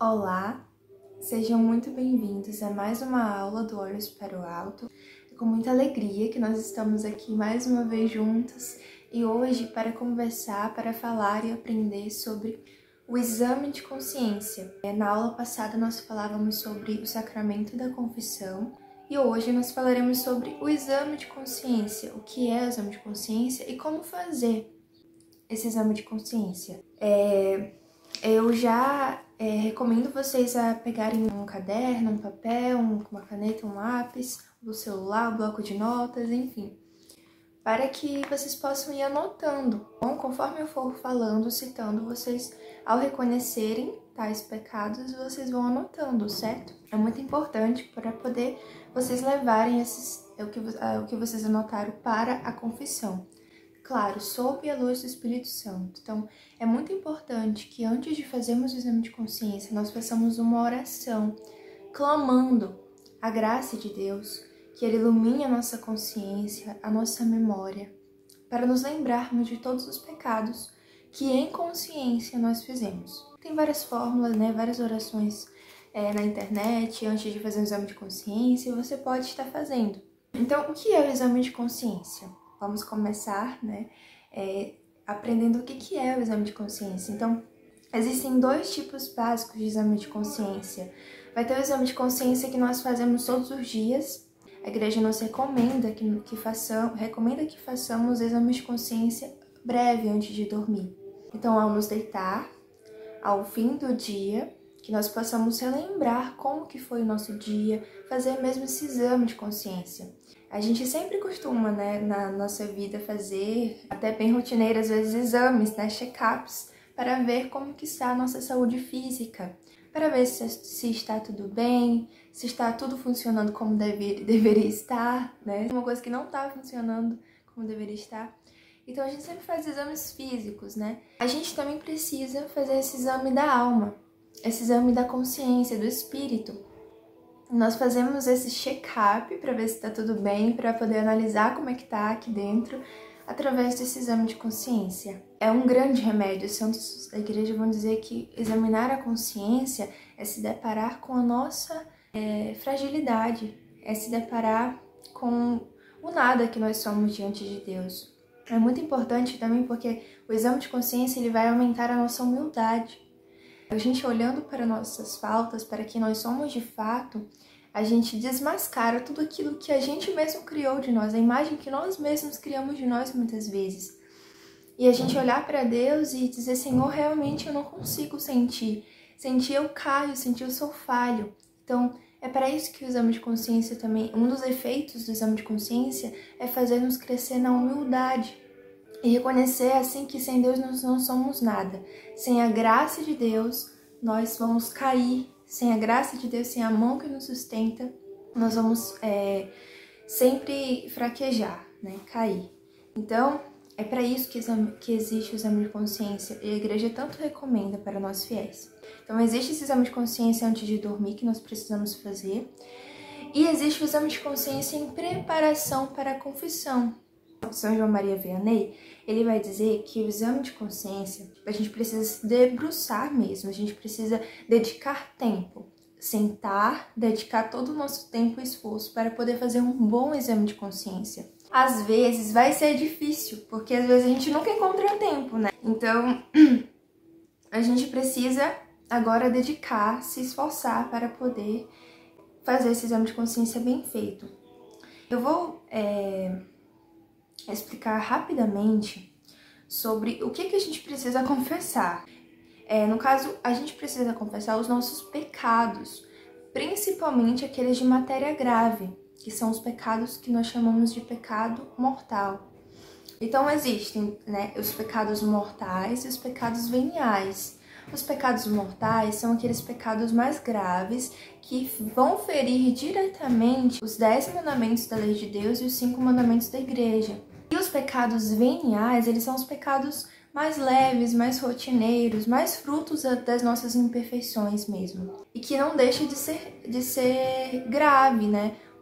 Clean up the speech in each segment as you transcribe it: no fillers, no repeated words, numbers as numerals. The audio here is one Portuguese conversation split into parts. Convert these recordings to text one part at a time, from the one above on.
Olá, sejam muito bem-vindos a mais uma aula do Olhos para o Alto. É com muita alegria que nós estamos aqui mais uma vez juntos e hoje para conversar, para falar e aprender sobre o exame de consciência. Na aula passada nós falávamos sobre o sacramento da confissão e hoje nós falaremos sobre o exame de consciência, o que é o exame de consciência e como fazer esse exame de consciência. Eu já recomendo vocês a pegarem um caderno, um papel, uma caneta, um lápis, o celular, um bloco de notas, enfim, para que vocês possam ir anotando. Bom, conforme eu for falando, citando, vocês, ao reconhecerem tais pecados, vocês vão anotando, certo? É muito importante para poder vocês levarem o que vocês anotaram para a confissão. Claro, sob a luz do Espírito Santo. Então, é muito importante que antes de fazermos o exame de consciência, nós façamos uma oração, clamando a graça de Deus, que Ele ilumine a nossa consciência, a nossa memória, para nos lembrarmos de todos os pecados que em consciência nós fizemos. Tem várias fórmulas, várias orações na internet, antes de fazer o exame de consciência, e você pode estar fazendo. Então, o que é o exame de consciência? Vamos começar, aprendendo o que é o exame de consciência. Então, existem dois tipos básicos de exame de consciência. Vai ter o exame de consciência que nós fazemos todos os dias. A igreja nos recomenda que façamos exames de consciência breve antes de dormir. Então, ao nos deitar, ao fim do dia, que nós possamos relembrar como que foi o nosso dia, fazer mesmo esse exame de consciência. A gente sempre costuma, na nossa vida fazer, até bem rotineiro, às vezes, exames, check-ups, para ver como que está a nossa saúde física, para ver se está tudo bem, se está tudo funcionando como deveria estar, Uma coisa que não está funcionando como deveria estar. Então, a gente sempre faz exames físicos, A gente também precisa fazer esse exame da alma, esse exame da consciência, do espírito. Nós fazemos esse check-up para ver se está tudo bem, para poder analisar como é que está aqui dentro, através desse exame de consciência. É um grande remédio. Os santos da igreja vão dizer que examinar a consciência é se deparar com a nossa fragilidade, é se deparar com o nada que nós somos diante de Deus. É muito importante também porque o exame de consciência ele vai aumentar a nossa humildade. A gente olhando para nossas faltas, para quem nós somos de fato, a gente desmascara tudo aquilo que a gente mesmo criou de nós, a imagem que nós mesmos criamos de nós muitas vezes. E a gente olhar para Deus e dizer, Senhor, realmente eu não consigo sentir. Sentir eu caio, sentir eu sou falho. Então, é para isso que o exame de consciência também, um dos efeitos do exame de consciência é fazer-nos crescer na humildade. E reconhecer assim que sem Deus nós não somos nada. Sem a graça de Deus, nós vamos cair. Sem a graça de Deus, sem a mão que nos sustenta, nós vamos sempre fraquejar, cair. Então, é para isso que existe o exame de consciência. E a igreja tanto recomenda para nós fiéis. Então, existe esse exame de consciência antes de dormir que nós precisamos fazer. E existe o exame de consciência em preparação para a confissão. São João Maria Vianney, ele vai dizer que o exame de consciência, a gente precisa se debruçar mesmo, a gente precisa dedicar tempo, sentar, dedicar todo o nosso tempo e esforço para poder fazer um bom exame de consciência. Às vezes vai ser difícil, porque às vezes a gente nunca encontra tempo, Então, a gente precisa agora dedicar, se esforçar para poder fazer esse exame de consciência bem feito. Eu vou explicar rapidamente sobre o que a gente precisa confessar. No caso, a gente precisa confessar os nossos pecados, principalmente aqueles de matéria grave, que são os pecados que nós chamamos de pecado mortal. Então, existem os pecados mortais e os pecados veniais. Os pecados mortais são aqueles pecados mais graves que vão ferir diretamente os 10 mandamentos da lei de Deus e os 5 mandamentos da igreja. E os pecados veniais, eles são os pecados mais leves, mais rotineiros, mais frutos das nossas imperfeições mesmo. E que não deixa de ser grave,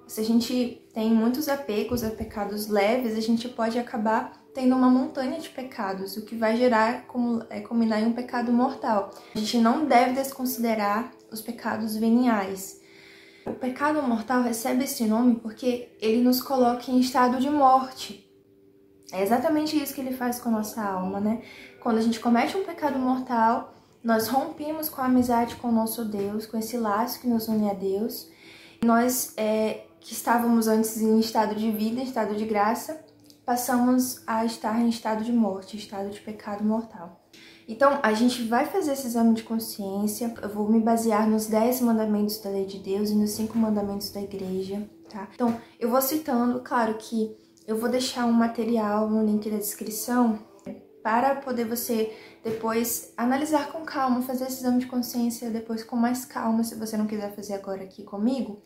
Se a gente tem muitos apegos a pecados leves, a gente pode acabar tendo uma montanha de pecados, o que vai gerar, culminar em um pecado mortal. A gente não deve desconsiderar os pecados veniais. O pecado mortal recebe esse nome porque ele nos coloca em estado de morte. É exatamente isso que ele faz com a nossa alma, né? Quando a gente comete um pecado mortal, nós rompemos com a amizade com o nosso Deus, com esse laço que nos une a Deus. Nós, que estávamos antes em estado de vida, em estado de graça, passamos a estar em estado de morte, estado de pecado mortal. Então, a gente vai fazer esse exame de consciência. Eu vou me basear nos 10 mandamentos da lei de Deus e nos 5 mandamentos da igreja, tá? Então, eu vou citando, claro que eu vou deixar um material no link da descrição para poder você depois analisar com calma, fazer esse exame de consciência depois com mais calma, se você não quiser fazer agora aqui comigo.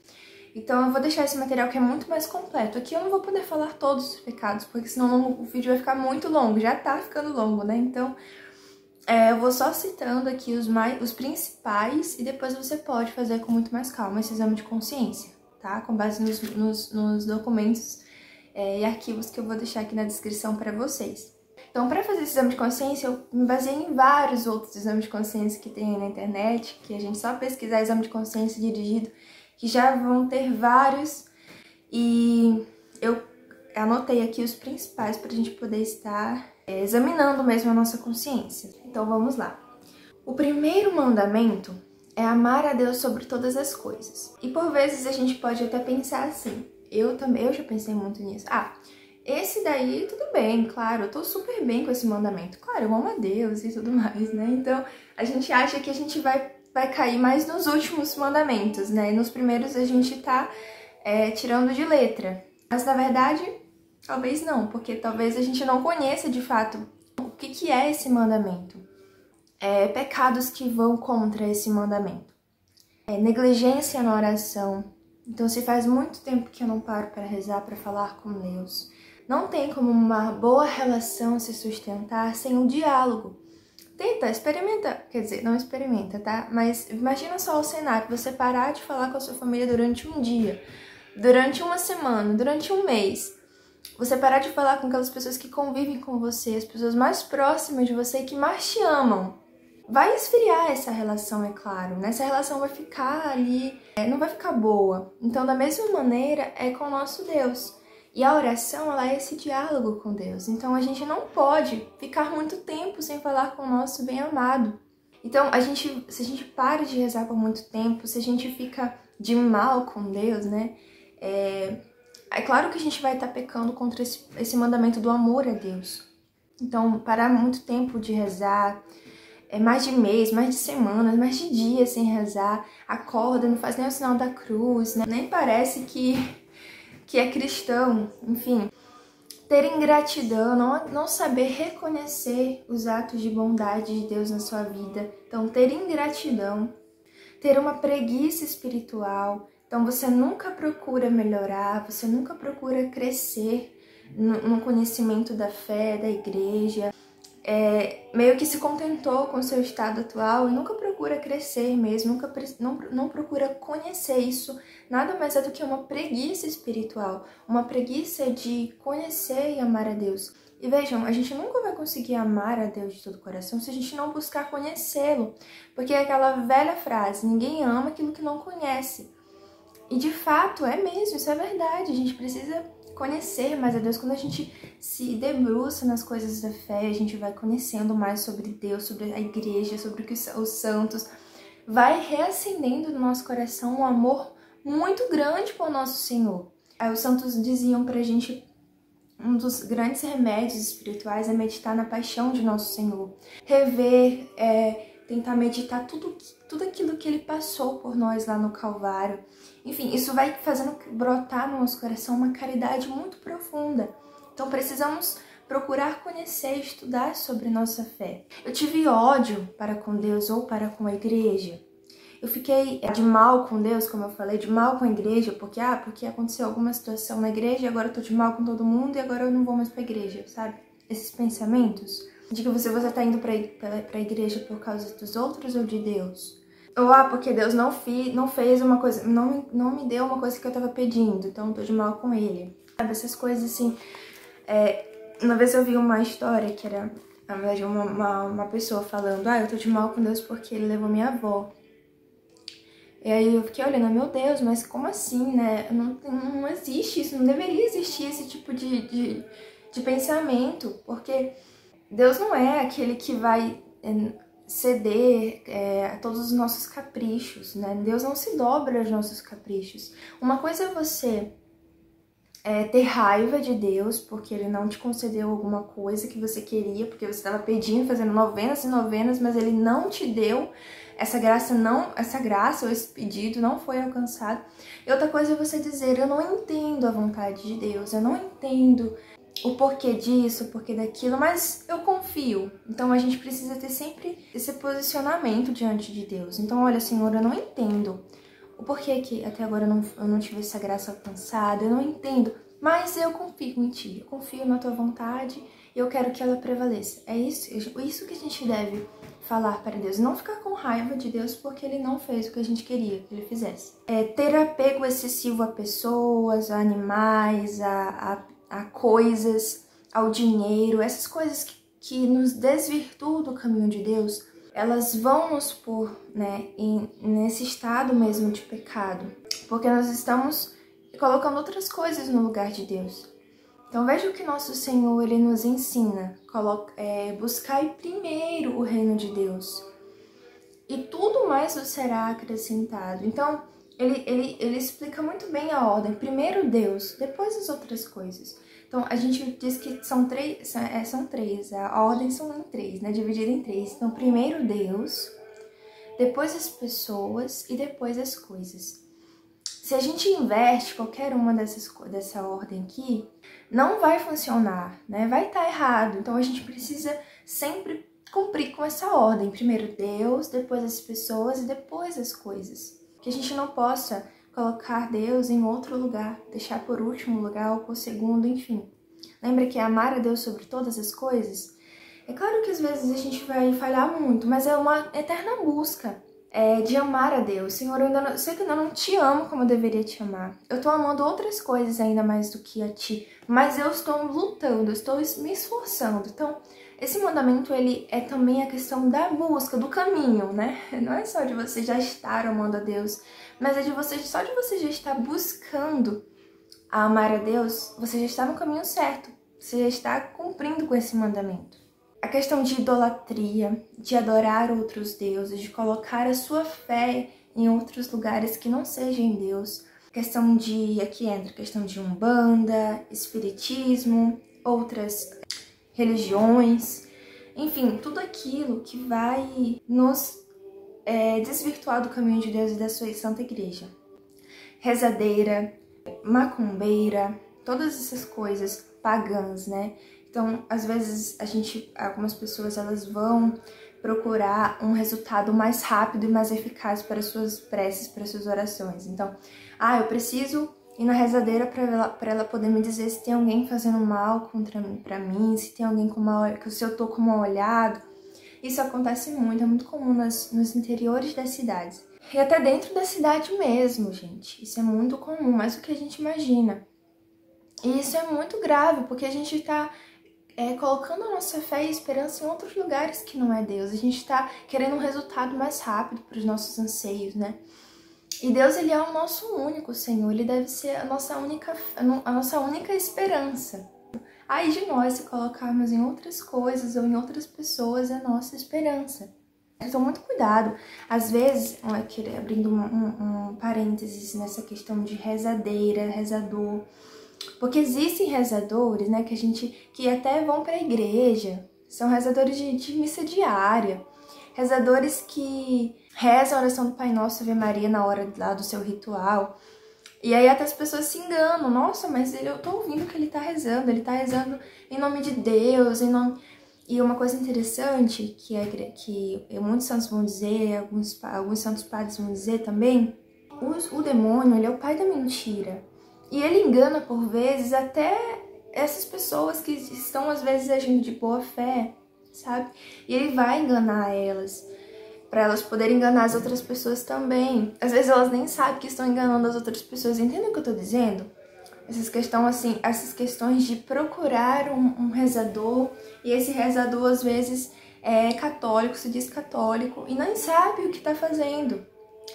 Então eu vou deixar esse material que é muito mais completo. Aqui eu não vou poder falar todos os pecados, porque senão o vídeo vai ficar muito longo, já tá ficando longo, né? Então eu vou só citando aqui os principais e depois você pode fazer com muito mais calma esse exame de consciência, tá? Com base nos documentos e arquivos que eu vou deixar aqui na descrição para vocês. Então, para fazer esse exame de consciência, eu me baseei em vários outros exames de consciência que tem aí na internet, que a gente só pesquisar exame de consciência dirigido, que já vão ter vários, e eu anotei aqui os principais para a gente poder estar examinando mesmo a nossa consciência. Então, vamos lá. O primeiro mandamento é amar a Deus sobre todas as coisas. E por vezes a gente pode até pensar assim, eu já pensei muito nisso. Esse daí, tudo bem, claro, eu tô super bem com esse mandamento. Claro, eu amo a Deus e tudo mais, né? Então, a gente acha que a gente vai cair mais nos últimos mandamentos, né? E nos primeiros a gente tá tirando de letra. Mas, na verdade, talvez não, porque talvez a gente não conheça, de fato, o que é esse mandamento. Pecados que vão contra esse mandamento. Negligência na oração. Então, se faz muito tempo que eu não paro para rezar, para falar com Deus. Não tem como uma boa relação se sustentar sem um diálogo. Tenta, experimenta, quer dizer, não experimenta, tá? Mas imagina só o cenário, você parar de falar com a sua família durante um dia, durante uma semana, durante um mês. Você parar de falar com aquelas pessoas que convivem com você, as pessoas mais próximas de você e que mais te amam. Vai esfriar essa relação, é claro, né? Essa relação vai ficar ali, não vai ficar boa. Então, da mesma maneira, é com o nosso Deus. E a oração, ela é esse diálogo com Deus. Então, a gente não pode ficar muito tempo sem falar com o nosso bem-amado. Então, se a gente para de rezar por muito tempo, se a gente fica de mal com Deus, né? É claro que a gente vai estar pecando contra esse mandamento do amor a Deus. Então, parar muito tempo de rezar, mais de mês, mais de semanas, mais de dias sem rezar, acorda, não faz nem o sinal da cruz, né? Nem parece que é cristão, enfim. Ter ingratidão, não saber reconhecer os atos de bondade de Deus na sua vida. Então, ter ingratidão, ter uma preguiça espiritual. Então, você nunca procura melhorar, você nunca procura crescer no conhecimento da fé, da igreja. Meio que se contentou com o seu estado atual e nunca procura crescer mesmo, não procura conhecer isso. Nada mais é do que uma preguiça espiritual, uma preguiça de conhecer e amar a Deus. E vejam, a gente nunca vai conseguir amar a Deus de todo o coração se a gente não buscar conhecê-lo. Porque é aquela velha frase, ninguém ama aquilo que não conhece. E de fato, é mesmo, isso é verdade, a gente precisa conhecer mais a Deus. Quando a gente se debruça nas coisas da fé, a gente vai conhecendo mais sobre Deus, sobre a igreja, sobre os santos, vai reacendendo no nosso coração um amor muito grande por nosso Senhor. Os santos diziam pra gente, um dos grandes remédios espirituais é meditar na paixão de nosso Senhor, rever, tentar meditar tudo aquilo que Ele passou por nós lá no Calvário. Enfim, isso vai fazendo brotar no nosso coração uma caridade muito profunda. Então precisamos procurar conhecer, estudar sobre nossa fé. Eu tive ódio para com Deus ou para com a igreja. Eu fiquei de mal com Deus, como eu falei, de mal com a igreja, porque aconteceu alguma situação na igreja e agora eu tô de mal com todo mundo e agora eu não vou mais pra igreja, sabe? Esses pensamentos de que você tá indo pra igreja por causa dos outros ou de Deus. Ou, porque Deus não fez uma coisa, não me deu uma coisa que eu tava pedindo, então eu tô de mal com Ele. Sabe, essas coisas assim, Uma vez eu vi uma história que era, na verdade, uma pessoa falando: eu tô de mal com Deus porque ele levou minha avó. E aí eu fiquei olhando: meu Deus, mas como assim, né? Não existe isso, não deveria existir esse tipo de pensamento, porque Deus não é aquele que vai ceder a todos os nossos caprichos, né? Deus não se dobra aos nossos caprichos. Uma coisa é você ter raiva de Deus porque ele não te concedeu alguma coisa que você queria, porque você estava pedindo, fazendo novenas e novenas, mas ele não te deu essa graça ou esse pedido não foi alcançado. E outra coisa é você dizer: eu não entendo a vontade de Deus, eu não entendo o porquê disso, o porquê daquilo, mas eu confio. Então a gente precisa ter sempre esse posicionamento diante de Deus. Então, olha, Senhor, eu não entendo o porquê que até agora eu não tive essa graça alcançada, eu não entendo, mas eu confio em Ti, eu confio na Tua vontade e eu quero que ela prevaleça. É isso que a gente deve falar para Deus, não ficar com raiva de Deus porque Ele não fez o que a gente queria que Ele fizesse. Ter apego excessivo a pessoas, a animais, a coisas, ao dinheiro, essas coisas que nos desvirtuam do caminho de Deus, elas vão nos pôr, né, nesse estado mesmo de pecado, porque nós estamos colocando outras coisas no lugar de Deus. Então veja o que nosso Senhor ele nos ensina: buscai primeiro o reino de Deus e tudo mais vos será acrescentado. Então ele explica muito bem a ordem: primeiro Deus, depois as outras coisas. Então, a gente diz que são três, a ordem são em três, né? Dividida em três. Então, primeiro Deus, depois as pessoas e depois as coisas. Se a gente inverte qualquer uma dessa ordem aqui, não vai funcionar, né? Vai estar errado. Então, a gente precisa sempre cumprir com essa ordem. Primeiro Deus, depois as pessoas e depois as coisas. Que a gente não possa colocar Deus em outro lugar, deixar por último lugar ou por segundo, enfim. Lembra que é amar a Deus sobre todas as coisas? É claro que às vezes a gente vai falhar muito, mas é uma eterna busca de amar a Deus. Senhor, eu sei que eu ainda não te amo como eu deveria te amar. Eu tô amando outras coisas ainda mais do que a ti, mas eu estou lutando, eu estou me esforçando. Então, esse mandamento, ele é também a questão da busca, do caminho, né? Não é só de você já estar amando a Deus, mas é só de você já estar buscando a amar a Deus, você já está no caminho certo, você já está cumprindo com esse mandamento. A questão de idolatria, de adorar outros deuses, de colocar a sua fé em outros lugares que não sejam em Deus. Aqui entra a questão de umbanda, espiritismo, outras religiões, enfim, tudo aquilo que vai nos desvirtuar do caminho de Deus e da sua santa igreja. Rezadeira, macumbeira, todas essas coisas pagãs, né? Então, às vezes, algumas pessoas, elas vão procurar um resultado mais rápido e mais eficaz para suas preces, para suas orações. Então, eu preciso ir na rezadeira para ela poder me dizer se tem alguém fazendo mal para mim, se tem alguém se eu tô com mal olhado. Isso acontece muito, é muito comum nos interiores das cidades. E até dentro da cidade mesmo, gente. Isso é muito comum, mais do que a gente imagina. E isso é muito grave, porque a gente tá colocando a nossa fé e esperança em outros lugares que não é Deus. A gente tá querendo um resultado mais rápido para os nossos anseios, né? E Deus, ele é o nosso único Senhor, ele deve ser a nossa única esperança. Aí de nós se colocarmos em outras coisas ou em outras pessoas a nossa esperança. Então, muito cuidado. Às vezes, abrindo um parênteses nessa questão de rezadeira, rezador, porque existem rezadores, né, que até vão para a igreja, são rezadores de missa diária, rezadores que rezam a oração do Pai Nosso, Ave Maria na hora lá do seu ritual. E aí até as pessoas se enganam: nossa, mas eu tô ouvindo que ele tá rezando em nome de Deus, E uma coisa interessante que muitos santos vão dizer, alguns santos padres vão dizer também, o demônio, ele é o pai da mentira. E ele engana por vezes até essas pessoas que estão às vezes agindo de boa fé, sabe? E ele vai enganar elas, para elas poderem enganar as outras pessoas também. Às vezes elas nem sabem que estão enganando as outras pessoas. Entendem o que eu tô dizendo? Essas questões de procurar um rezador, e esse rezador às vezes é católico, se diz católico, e nem sabe o que está fazendo.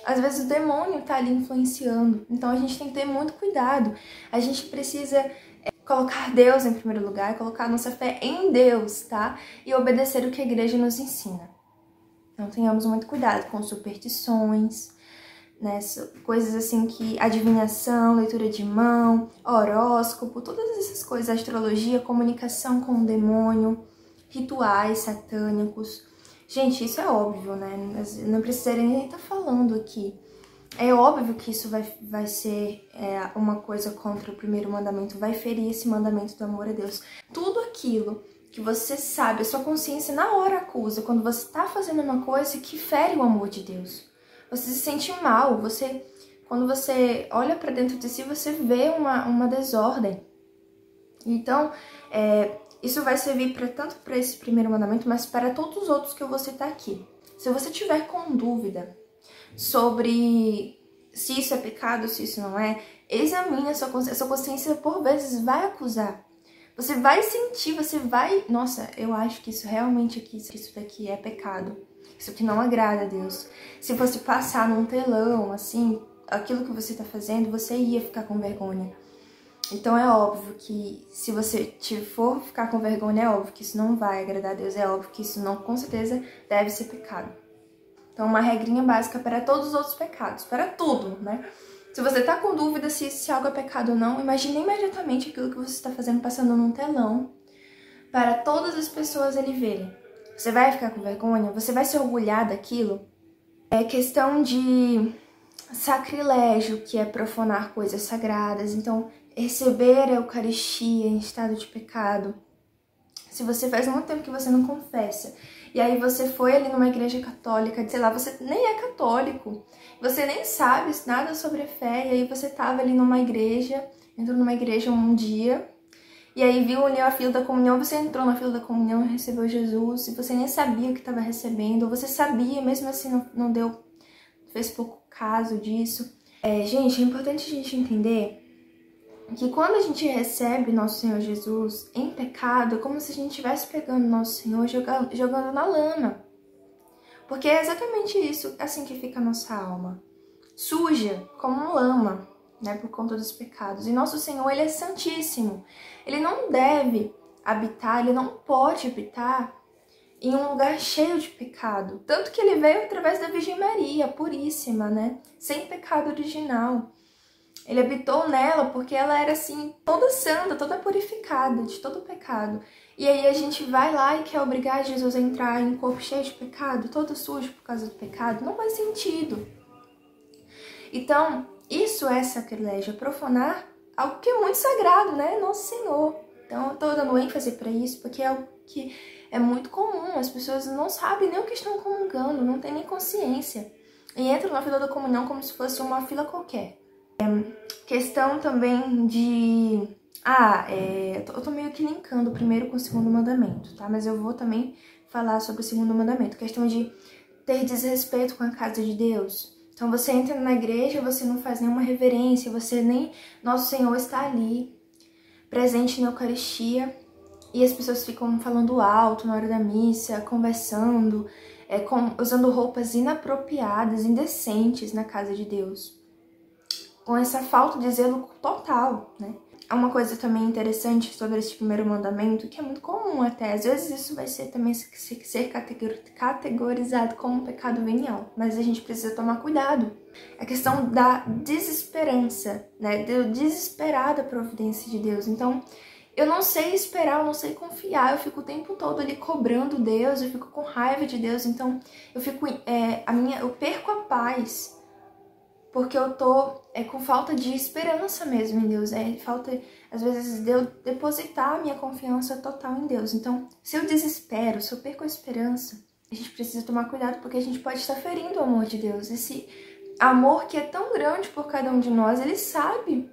Às vezes o demônio está ali influenciando, então a gente tem que ter muito cuidado. A gente precisa colocar Deus em primeiro lugar, colocar nossa fé em Deus, tá? E obedecer o que a igreja nos ensina. Então tenhamos muito cuidado com superstições, né? Coisas assim que adivinhação, leitura de mão, horóscopo, todas essas coisas, astrologia, comunicação com o demônio, rituais satânicos. Gente, isso é óbvio, né? Não precisaria nem estar falando aqui. É óbvio que isso vai ser uma coisa contra o primeiro mandamento, vai ferir esse mandamento do amor a Deus. Tudo aquilo que você sabe, a sua consciência na hora acusa, quando você está fazendo uma coisa que fere o amor de Deus. Você se sente mal, quando você olha para dentro de si, você vê uma desordem. Então, isso vai servir tanto para esse primeiro mandamento, mas para todos os outros que eu vou citar aqui. Se você tiver com dúvida sobre se isso é pecado, se isso não é, examine a sua consciência. A sua consciência, por vezes, vai acusar. Você vai sentir, nossa, eu acho que isso realmente aqui, isso daqui é pecado. Isso que não agrada a Deus. Se você passar num telão, assim, aquilo que você está fazendo, você ia ficar com vergonha. Então é óbvio que se você for ficar com vergonha, é óbvio que isso não vai agradar a Deus, é óbvio que isso não, com certeza, deve ser pecado. Então uma regrinha básica para todos os outros pecados, para tudo, né? Se você tá com dúvida se algo é pecado ou não, imagine imediatamente aquilo que você está fazendo passando num telão para todas as pessoas ali verem. Você vai ficar com vergonha? Você vai se orgulhar daquilo? É questão de sacrilégio, que é profanar coisas sagradas. Então, receber a Eucaristia em estado de pecado. Se você faz muito tempo que você não confessa, e aí você foi ali numa igreja católica, sei lá, você nem é católico, você nem sabe nada sobre a fé, e aí você tava ali numa igreja, entrou numa igreja um dia, e aí viu ali a fila da comunhão, você entrou na fila da comunhão e recebeu Jesus, e você nem sabia o que estava recebendo, ou você sabia, mesmo assim não fez pouco caso disso. Gente, é importante a gente entender que quando a gente recebe nosso Senhor Jesus em pecado, é como se a gente estivesse pegando nosso Senhor e jogando na lama. Porque é exatamente isso, assim que fica a nossa alma. Suja, como lama, né, por conta dos pecados. E nosso Senhor, Ele é santíssimo. Ele não deve habitar, Ele não pode habitar em um lugar cheio de pecado. Tanto que Ele veio através da Virgem Maria, puríssima, né, sem pecado original. Ele habitou nela porque ela era assim, toda santa, toda purificada de todo pecado. E aí a gente vai lá e quer obrigar Jesus a entrar em um corpo cheio de pecado, todo sujo por causa do pecado. Não faz sentido. Então, isso é sacrilégio, é profanar algo que é muito sagrado, né? Nosso Senhor. Então, eu tô dando ênfase para isso porque é algo que é muito comum. As pessoas não sabem nem o que estão comungando, não têm nem consciência. E entram na fila da comunhão como se fosse uma fila qualquer. Questão também de... eu tô meio que linkando o primeiro com o segundo mandamento, tá? Mas eu vou também falar sobre o segundo mandamento. Questão de ter desrespeito com a casa de Deus. Então você entra na igreja, você não faz nenhuma reverência, Nosso Senhor está ali, presente na Eucaristia, e as pessoas ficam falando alto na hora da missa, conversando, usando roupas inapropriadas, indecentes na casa de Deus. Com essa falta de zelo total, né? Há uma coisa também interessante sobre esse primeiro mandamento, que é muito comum até. Às vezes isso vai ser também ser categorizado como um pecado venial, mas a gente precisa tomar cuidado. A questão da desesperança, né? Da desesperada providência de Deus. Então, eu não sei esperar, eu não sei confiar, eu fico o tempo todo ali cobrando Deus, eu fico com raiva de Deus, então eu perco a paz. Porque eu tô com falta de esperança mesmo em Deus. Falta, às vezes, de eu depositar a minha confiança total em Deus. Então, se eu desespero, se eu perco a esperança, a gente precisa tomar cuidado porque a gente pode estar ferindo o amor de Deus. Esse amor que é tão grande por cada um de nós, Ele sabe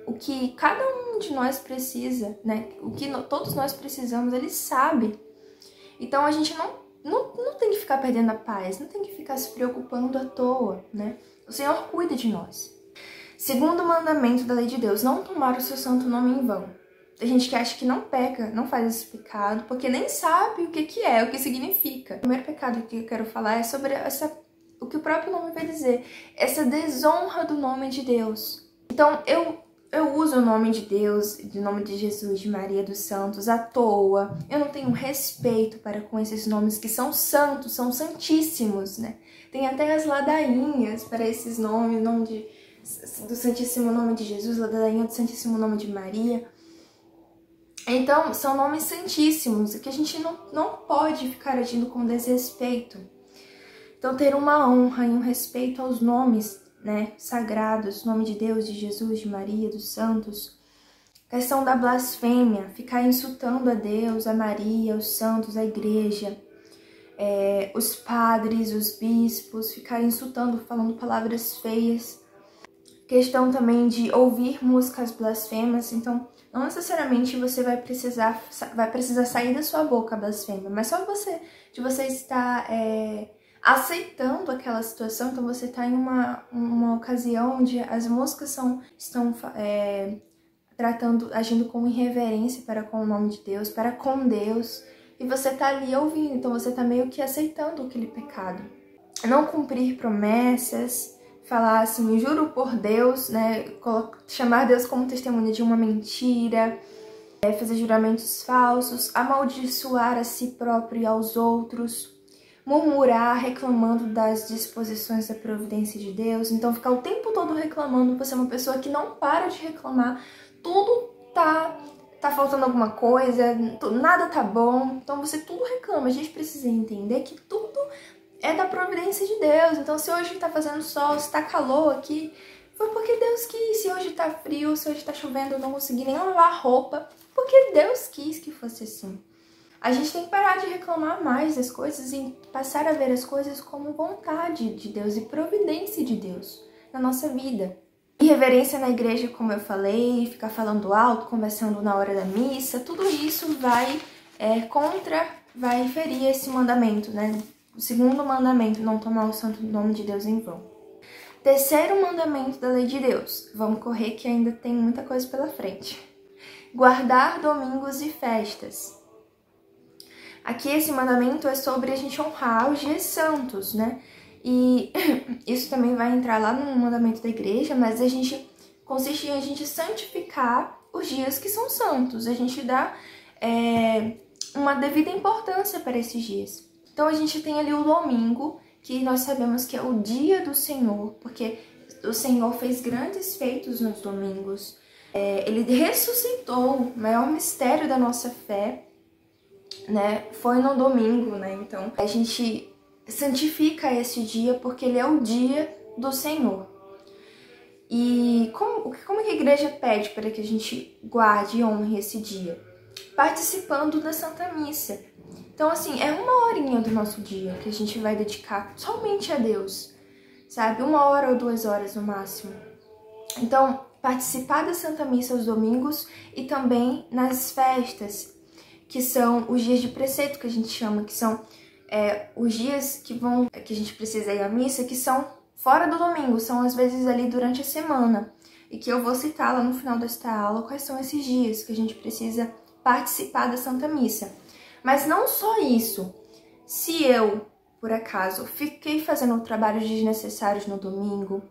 o que cada um de nós precisa, né? O que todos nós precisamos, Ele sabe. Então, a gente não tem que ficar perdendo a paz, não tem que ficar se preocupando à toa, né? O Senhor cuida de nós. Segundo mandamento da lei de Deus, não tomar o seu santo nome em vão. Tem gente que acha que não peca, não faz esse pecado, porque nem sabe o que é, o que significa. O primeiro pecado que eu quero falar é sobre o que o próprio nome vai dizer, essa desonra do nome de Deus. Então, eu uso o nome de Deus, o nome de Jesus, de Maria, dos santos, à toa. Eu não tenho respeito para com esses nomes que são santos, são santíssimos, né? Tem até as ladainhas para esses nomes, nome do Santíssimo Nome de Jesus, ladainha do Santíssimo Nome de Maria. Então, são nomes santíssimos que a gente não pode ficar agindo com desrespeito. Então, ter uma honra e um respeito aos nomes, né, sagrados, nome de Deus, de Jesus, de Maria, dos santos. Questão da blasfêmia, ficar insultando a Deus, a Maria, os santos, a igreja, os padres, os bispos, ficar insultando, falando palavras feias. Questão também de ouvir músicas blasfemas, então não necessariamente você vai precisar sair da sua boca a blasfêmia, mas só de você estar aceitando aquela situação. Então você está em uma ocasião onde as músicas estão agindo com irreverência para com o nome de Deus, para com Deus, e você está ali ouvindo, então você está meio que aceitando aquele pecado. Não cumprir promessas, falar assim, juro por Deus, né, chamar Deus como testemunha de uma mentira, fazer juramentos falsos, amaldiçoar a si próprio e aos outros, murmurar, reclamando das disposições da providência de Deus. Então ficar o tempo todo reclamando, você é uma pessoa que não para de reclamar, tudo tá faltando alguma coisa, nada tá bom, então você tudo reclama. A gente precisa entender que tudo é da providência de Deus. Então se hoje tá fazendo sol, se tá calor aqui, foi porque Deus quis. Se hoje tá frio, se hoje tá chovendo, eu não consegui nem lavar roupa, porque Deus quis que fosse assim. A gente tem que parar de reclamar mais das coisas e passar a ver as coisas como vontade de Deus e providência de Deus na nossa vida. Irreverência na igreja, como eu falei, ficar falando alto, conversando na hora da missa, tudo isso vai ferir esse mandamento, né? O segundo mandamento, não tomar o santo nome de Deus em vão. Terceiro mandamento da lei de Deus. Vamos correr que ainda tem muita coisa pela frente. Guardar domingos e festas. Aqui esse mandamento é sobre a gente honrar os dias santos, né? E isso também vai entrar lá no mandamento da igreja, mas consiste em a gente santificar os dias que são santos. A gente dá uma devida importância para esses dias. Então a gente tem ali o domingo, que nós sabemos que é o dia do Senhor, porque o Senhor fez grandes feitos nos domingos. Ele ressuscitou, o maior mistério da nossa fé, né, foi no domingo, né? Então a gente santifica esse dia porque ele é o dia do Senhor. E como que a igreja pede para que a gente guarde e honre esse dia? Participando da Santa Missa. Então, assim, é 1 horinha do nosso dia que a gente vai dedicar somente a Deus, sabe? 1 hora ou 2 horas no máximo. Então, participar da Santa Missa aos domingos e também nas festas, que são os dias de preceito, que a gente chama, que são os dias que a gente precisa ir à missa, que são fora do domingo, são às vezes ali durante a semana, e que eu vou citar lá no final desta aula quais são esses dias que a gente precisa participar da Santa Missa. Mas não só isso, se eu, por acaso, fiquei fazendo trabalhos desnecessários no domingo,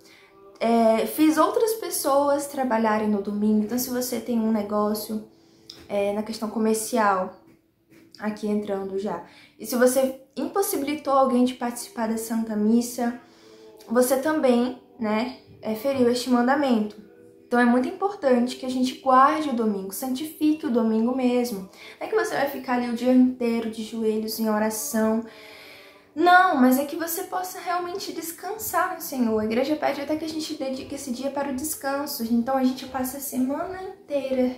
fiz outras pessoas trabalharem no domingo, então se você tem um negócio na questão comercial, aqui entrando já, e se você impossibilitou alguém de participar da Santa Missa, você também, né, feriu este mandamento. Então é muito importante que a gente guarde o domingo, santifique o domingo mesmo. Não é que você vai ficar ali o dia inteiro de joelhos em oração. Não, mas é que você possa realmente descansar no Senhor. A igreja pede até que a gente dedique esse dia para o descanso. Então a gente passa a semana inteira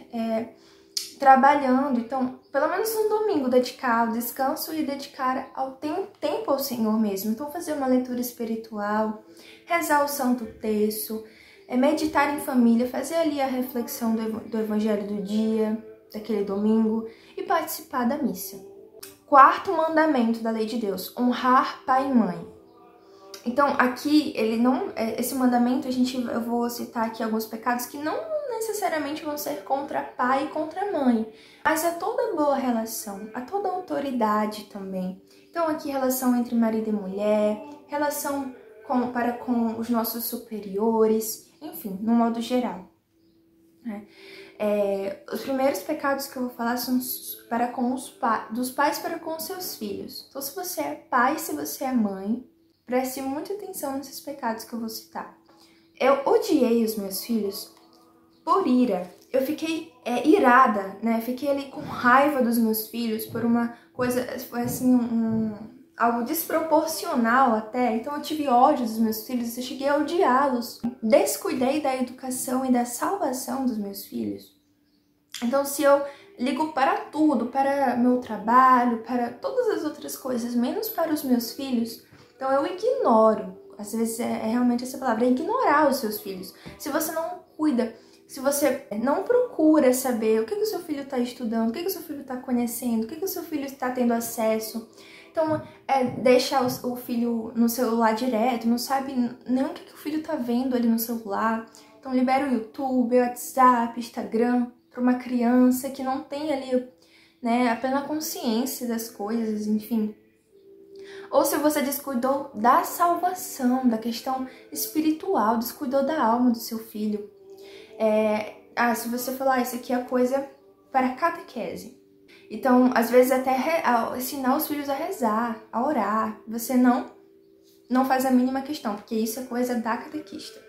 trabalhando. Então, pelo menos um domingo dedicar ao descanso e dedicar ao tempo ao Senhor mesmo. Então fazer uma leitura espiritual, rezar o Santo Terço, meditar em família, fazer ali a reflexão do Evangelho do dia, daquele domingo, e participar da missa. Quarto mandamento da lei de Deus, honrar pai e mãe. Então, aqui, esse mandamento, eu vou citar aqui alguns pecados que não necessariamente vão ser contra pai e contra mãe, mas a toda boa relação, a toda autoridade também. Então, aqui, relação entre marido e mulher, relação para com os nossos superiores, enfim, no modo geral, né? Os primeiros pecados que eu vou falar são dos pais para com os seus filhos. Então, se você é pai, se você é mãe, preste muita atenção nesses pecados que eu vou citar. Eu odiei os meus filhos por ira. Eu fiquei irada, né? Fiquei ali com raiva dos meus filhos por uma coisa, foi assim, algo desproporcional até. Então eu tive ódio dos meus filhos, eu cheguei a odiá-los. Descuidei da educação e da salvação dos meus filhos. Então, se eu ligo para tudo, para meu trabalho, para todas as outras coisas, menos para os meus filhos, então eu ignoro. Às vezes é realmente essa palavra, é ignorar os seus filhos. Se você não cuida, se você não procura saber o que o seu filho está estudando, o que o seu filho está conhecendo, o que o seu filho está tendo acesso, então deixa o filho no celular direto, não sabe nem o que o filho está vendo ali no celular. Então libera o YouTube, o WhatsApp, Instagram para uma criança que não tem ali, né, a plena consciência das coisas, enfim. Ou se você descuidou da salvação, da questão espiritual, descuidou da alma do seu filho. Se você falar, isso aqui é coisa para catequese. Então, às vezes até ensinar os filhos a rezar, a orar. Você não faz a mínima questão, porque isso é coisa da catequista.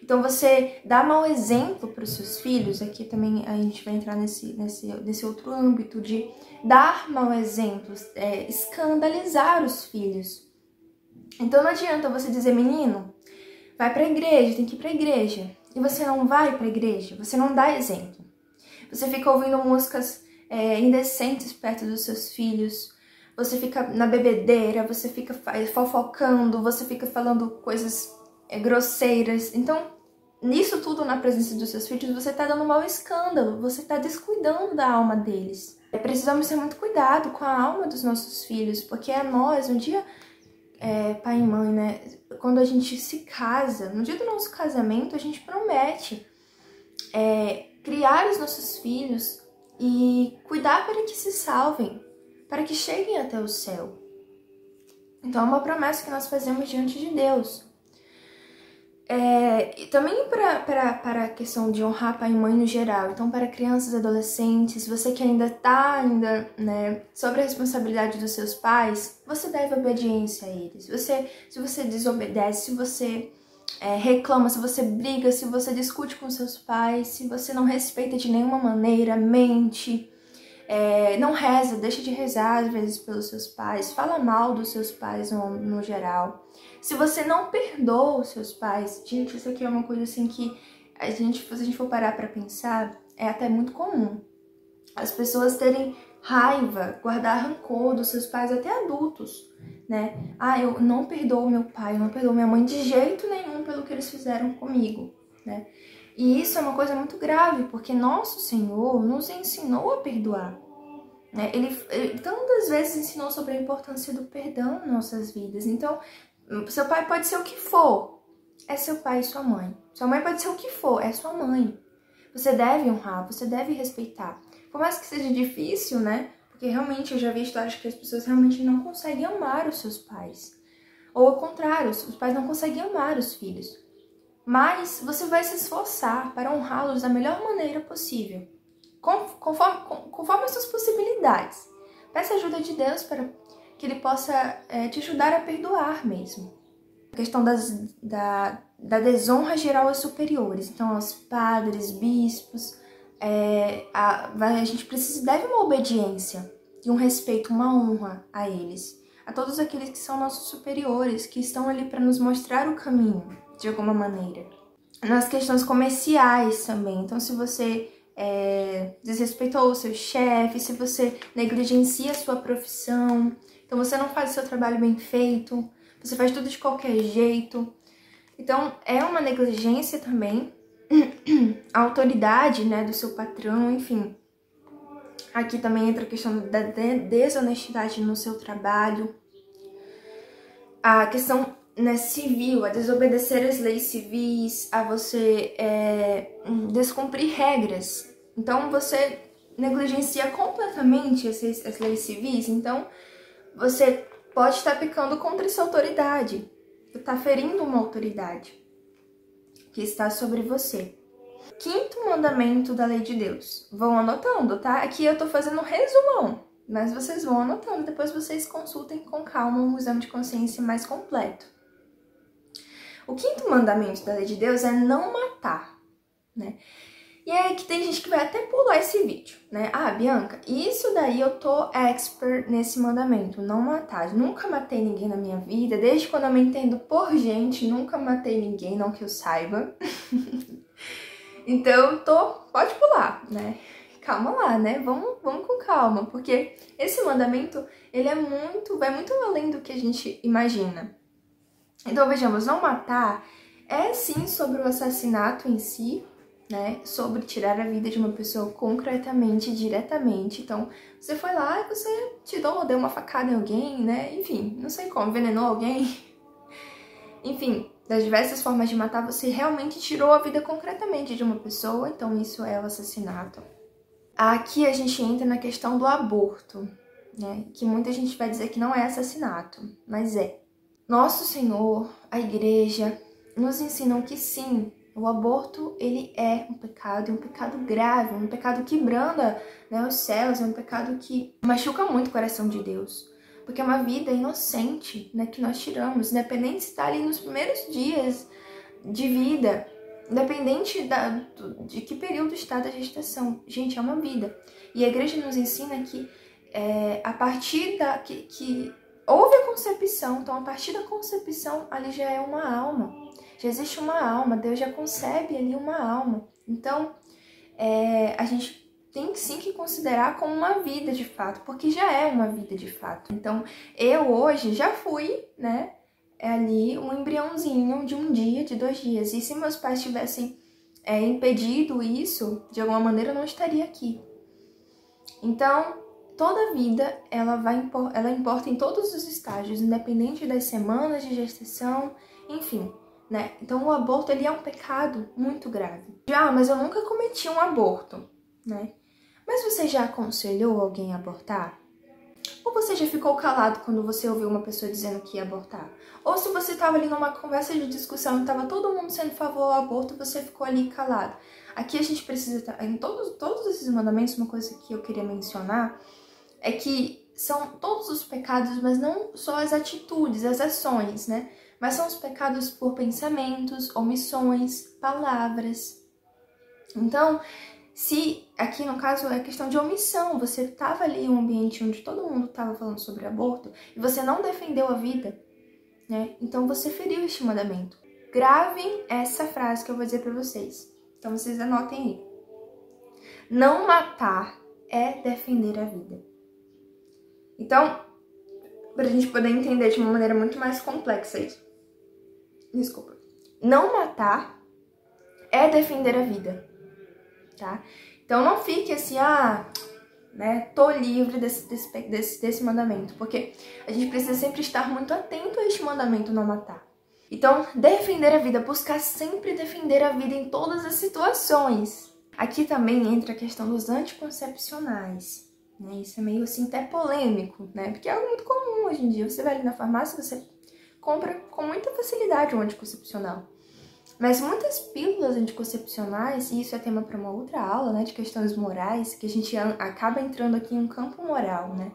Então, você dá mau exemplo para os seus filhos. Aqui também a gente vai entrar nesse outro âmbito de dar mau exemplos, escandalizar os filhos. Então, não adianta você dizer, menino, vai para a igreja, tem que ir para a igreja. E você não vai para a igreja, você não dá exemplo. Você fica ouvindo músicas indecentes perto dos seus filhos. Você fica na bebedeira, você fica fofocando, você fica falando coisas grosseiras. Então, nisso tudo, na presença dos seus filhos, você está dando um mau escândalo, você está descuidando da alma deles. Precisamos ter muito cuidado com a alma dos nossos filhos, porque nós, um dia, pai e mãe, né, quando a gente se casa, no dia do nosso casamento, a gente promete criar os nossos filhos e cuidar para que se salvem, para que cheguem até o céu. Então, é uma promessa que nós fazemos diante de Deus. E também para a questão de honrar pai e mãe no geral. Então, para crianças e adolescentes, você que ainda está sobre a responsabilidade dos seus pais, você deve obediência a eles. Se você desobedece, se você reclama, se você briga, se você discute com seus pais, se você não respeita de nenhuma maneira, mente, não reza, deixa de rezar às vezes pelos seus pais, fala mal dos seus pais no geral. Se você não perdoa os seus pais, gente, isso aqui é uma coisa assim que se a gente for parar pra pensar, é até muito comum. As pessoas terem raiva, guardar rancor dos seus pais, até adultos, né? Eu não perdoo meu pai, eu não perdoo minha mãe de jeito nenhum pelo que eles fizeram comigo, né? E isso é uma coisa muito grave, porque nosso Senhor nos ensinou a perdoar, né? Ele tantas vezes ensinou sobre a importância do perdão em nossas vidas. Então, seu pai pode ser o que for, é seu pai e sua mãe. Sua mãe pode ser o que for, é sua mãe. Você deve honrar, você deve respeitar. Por mais que seja difícil, né? Porque realmente eu já vi histórias que as pessoas realmente não conseguem amar os seus pais. Ou ao contrário, os pais não conseguem amar os filhos. Mas você vai se esforçar para honrá-los da melhor maneira possível, conforme as suas possibilidades. Peça ajuda de Deus para que Ele possa te ajudar a perdoar mesmo. A questão da desonra geral aos superiores, então aos padres, bispos, a gente deve uma obediência e um respeito, uma honra a eles, a todos aqueles que são nossos superiores, que estão ali para nos mostrar o caminho, de alguma maneira. Nas questões comerciais também, então se você desrespeitou o seu chefe, se você negligencia a sua profissão, então você não faz o seu trabalho bem feito, você faz tudo de qualquer jeito. Então é uma negligência também, a autoridade, né, do seu patrão, enfim. Aqui também entra a questão da desonestidade no seu trabalho. A questão né, civil, a desobedecer as leis civis, a você descumprir regras. Então você negligencia completamente as leis civis, então você pode estar pecando contra essa autoridade, está ferindo uma autoridade que está sobre você. Quinto mandamento da lei de Deus. Vão anotando, tá? Aqui eu tô fazendo um resumão, mas vocês vão anotando, depois vocês consultem com calma um exame de consciência mais completo. O quinto mandamento da lei de Deus é não matar, né? E é que tem gente que vai até pular esse vídeo, né? Ah, Bianca, isso daí eu tô expert nesse mandamento, não matar. Nunca matei ninguém na minha vida, desde quando eu me entendo por gente, nunca matei ninguém, não que eu saiba. Então, pode pular, né? Calma lá, né? Vamos com calma, porque esse mandamento, ele vai muito além do que a gente imagina. Então, vejamos, não matar é sim sobre o assassinato em si, né? Sobre tirar a vida de uma pessoa concretamente, diretamente. Então, você foi lá e você deu uma facada em alguém, né? Enfim, não sei como, envenenou alguém. Enfim, das diversas formas de matar, você realmente tirou a vida concretamente de uma pessoa, então isso é o assassinato. Aqui a gente entra na questão do aborto, né? Que muita gente vai dizer que não é assassinato, mas é. Nosso Senhor, a igreja, nos ensinam que sim, o aborto, ele é um pecado grave, um pecado que branda, né, os céus, é um pecado que machuca muito o coração de Deus. Porque é uma vida inocente, né, que nós tiramos, independente se está ali nos primeiros dias de vida, independente de que período está da gestação. Gente, é uma vida. E a igreja nos ensina que a partir que houve a concepção, então a partir da concepção ali já é uma alma. Já existe uma alma, Deus já concebe ali uma alma. Então, a gente tem sim que considerar como uma vida de fato, porque já é uma vida de fato. Então, eu hoje já fui, né, ali um embriãozinho de um dia, de 2 dias. E se meus pais tivessem impedido isso, de alguma maneira eu não estaria aqui. Então, toda vida, ela importa em todos os estágios, independente das semanas de gestação, enfim, né? Então, o aborto, ele é um pecado muito grave. Mas eu nunca cometi um aborto, né? Mas você já aconselhou alguém a abortar? Ou você já ficou calado quando você ouviu uma pessoa dizendo que ia abortar? Ou se você estava ali numa conversa de discussão e estava todo mundo sendo a favor ao aborto, você ficou ali calado. Aqui a gente precisa, em todos esses mandamentos, uma coisa que eu queria mencionar é que são todos os pecados, mas não só as atitudes, as ações, né? Mas são os pecados por pensamentos, omissões, palavras. Então, se aqui no caso é questão de omissão, você estava ali em um ambiente onde todo mundo estava falando sobre aborto e você não defendeu a vida, né? Então você feriu este mandamento. Gravem essa frase que eu vou dizer para vocês. Então vocês anotem aí. Não matar é defender a vida. Então, para a gente poder entender de uma maneira muito mais complexa isso. Desculpa. Não matar é defender a vida. Tá? Então não fique assim, né, tô livre desse mandamento, porque a gente precisa sempre estar muito atento a este mandamento não matar. Então, defender a vida, buscar sempre defender a vida em todas as situações. Aqui também entra a questão dos anticoncepcionais, né? Isso é meio assim até polêmico, né? Porque é algo muito comum hoje em dia. Você vai ali na farmácia, você compra com muita facilidade um anticoncepcional. Mas muitas pílulas anticoncepcionais, e isso é tema para uma outra aula, né, de questões morais, que a gente acaba entrando aqui em um campo moral, né?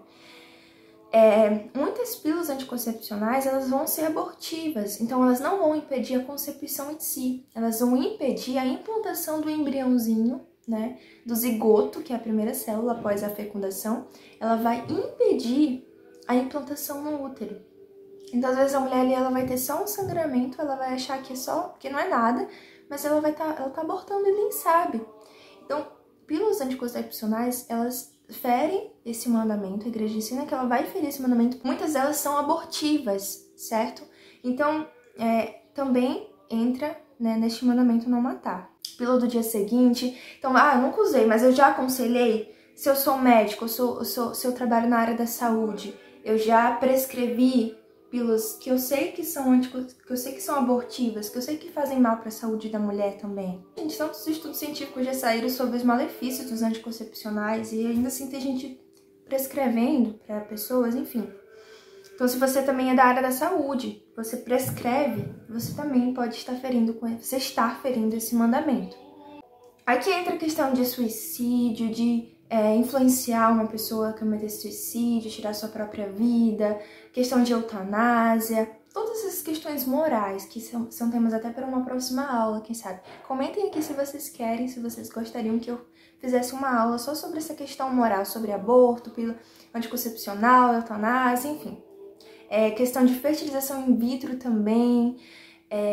Muitas pílulas anticoncepcionais, elas vão ser abortivas, então elas não vão impedir a concepção em si, elas vão impedir a implantação do embriãozinho, né, do zigoto, que é a primeira célula após a fecundação, ela vai impedir a implantação no útero. Então, às vezes, a mulher ali, ela vai ter só um sangramento, ela vai achar que é só, que não é nada, mas ela tá abortando e nem sabe. Então, pílulas anticoncepcionais, elas ferem esse mandamento, a igreja ensina que ela vai ferir esse mandamento. Muitas delas são abortivas, certo? Então, também entra, né, neste mandamento não matar. Pílula do dia seguinte, então, eu nunca usei, mas eu já aconselhei, se eu sou médico, se eu trabalho na área da saúde, eu já prescrevi pílulas que eu sei que são que eu sei que são abortivas, que eu sei que fazem mal para a saúde da mulher também. Gente, tantos estudos científicos já saíram sobre os malefícios dos anticoncepcionais e ainda assim tem gente prescrevendo para pessoas, enfim. Então, se você também é da área da saúde, você prescreve, você também pode estar ferindo você está ferindo esse mandamento. Aqui entra a questão de suicídio, de influenciar uma pessoa a cometer suicídio, tirar sua própria vida, questão de eutanásia, todas essas questões morais, que são temas até para uma próxima aula, quem sabe. Comentem aqui se vocês querem, se vocês gostariam que eu fizesse uma aula só sobre essa questão moral, sobre aborto, pílula anticoncepcional, eutanásia, enfim. Questão de fertilização in vitro também.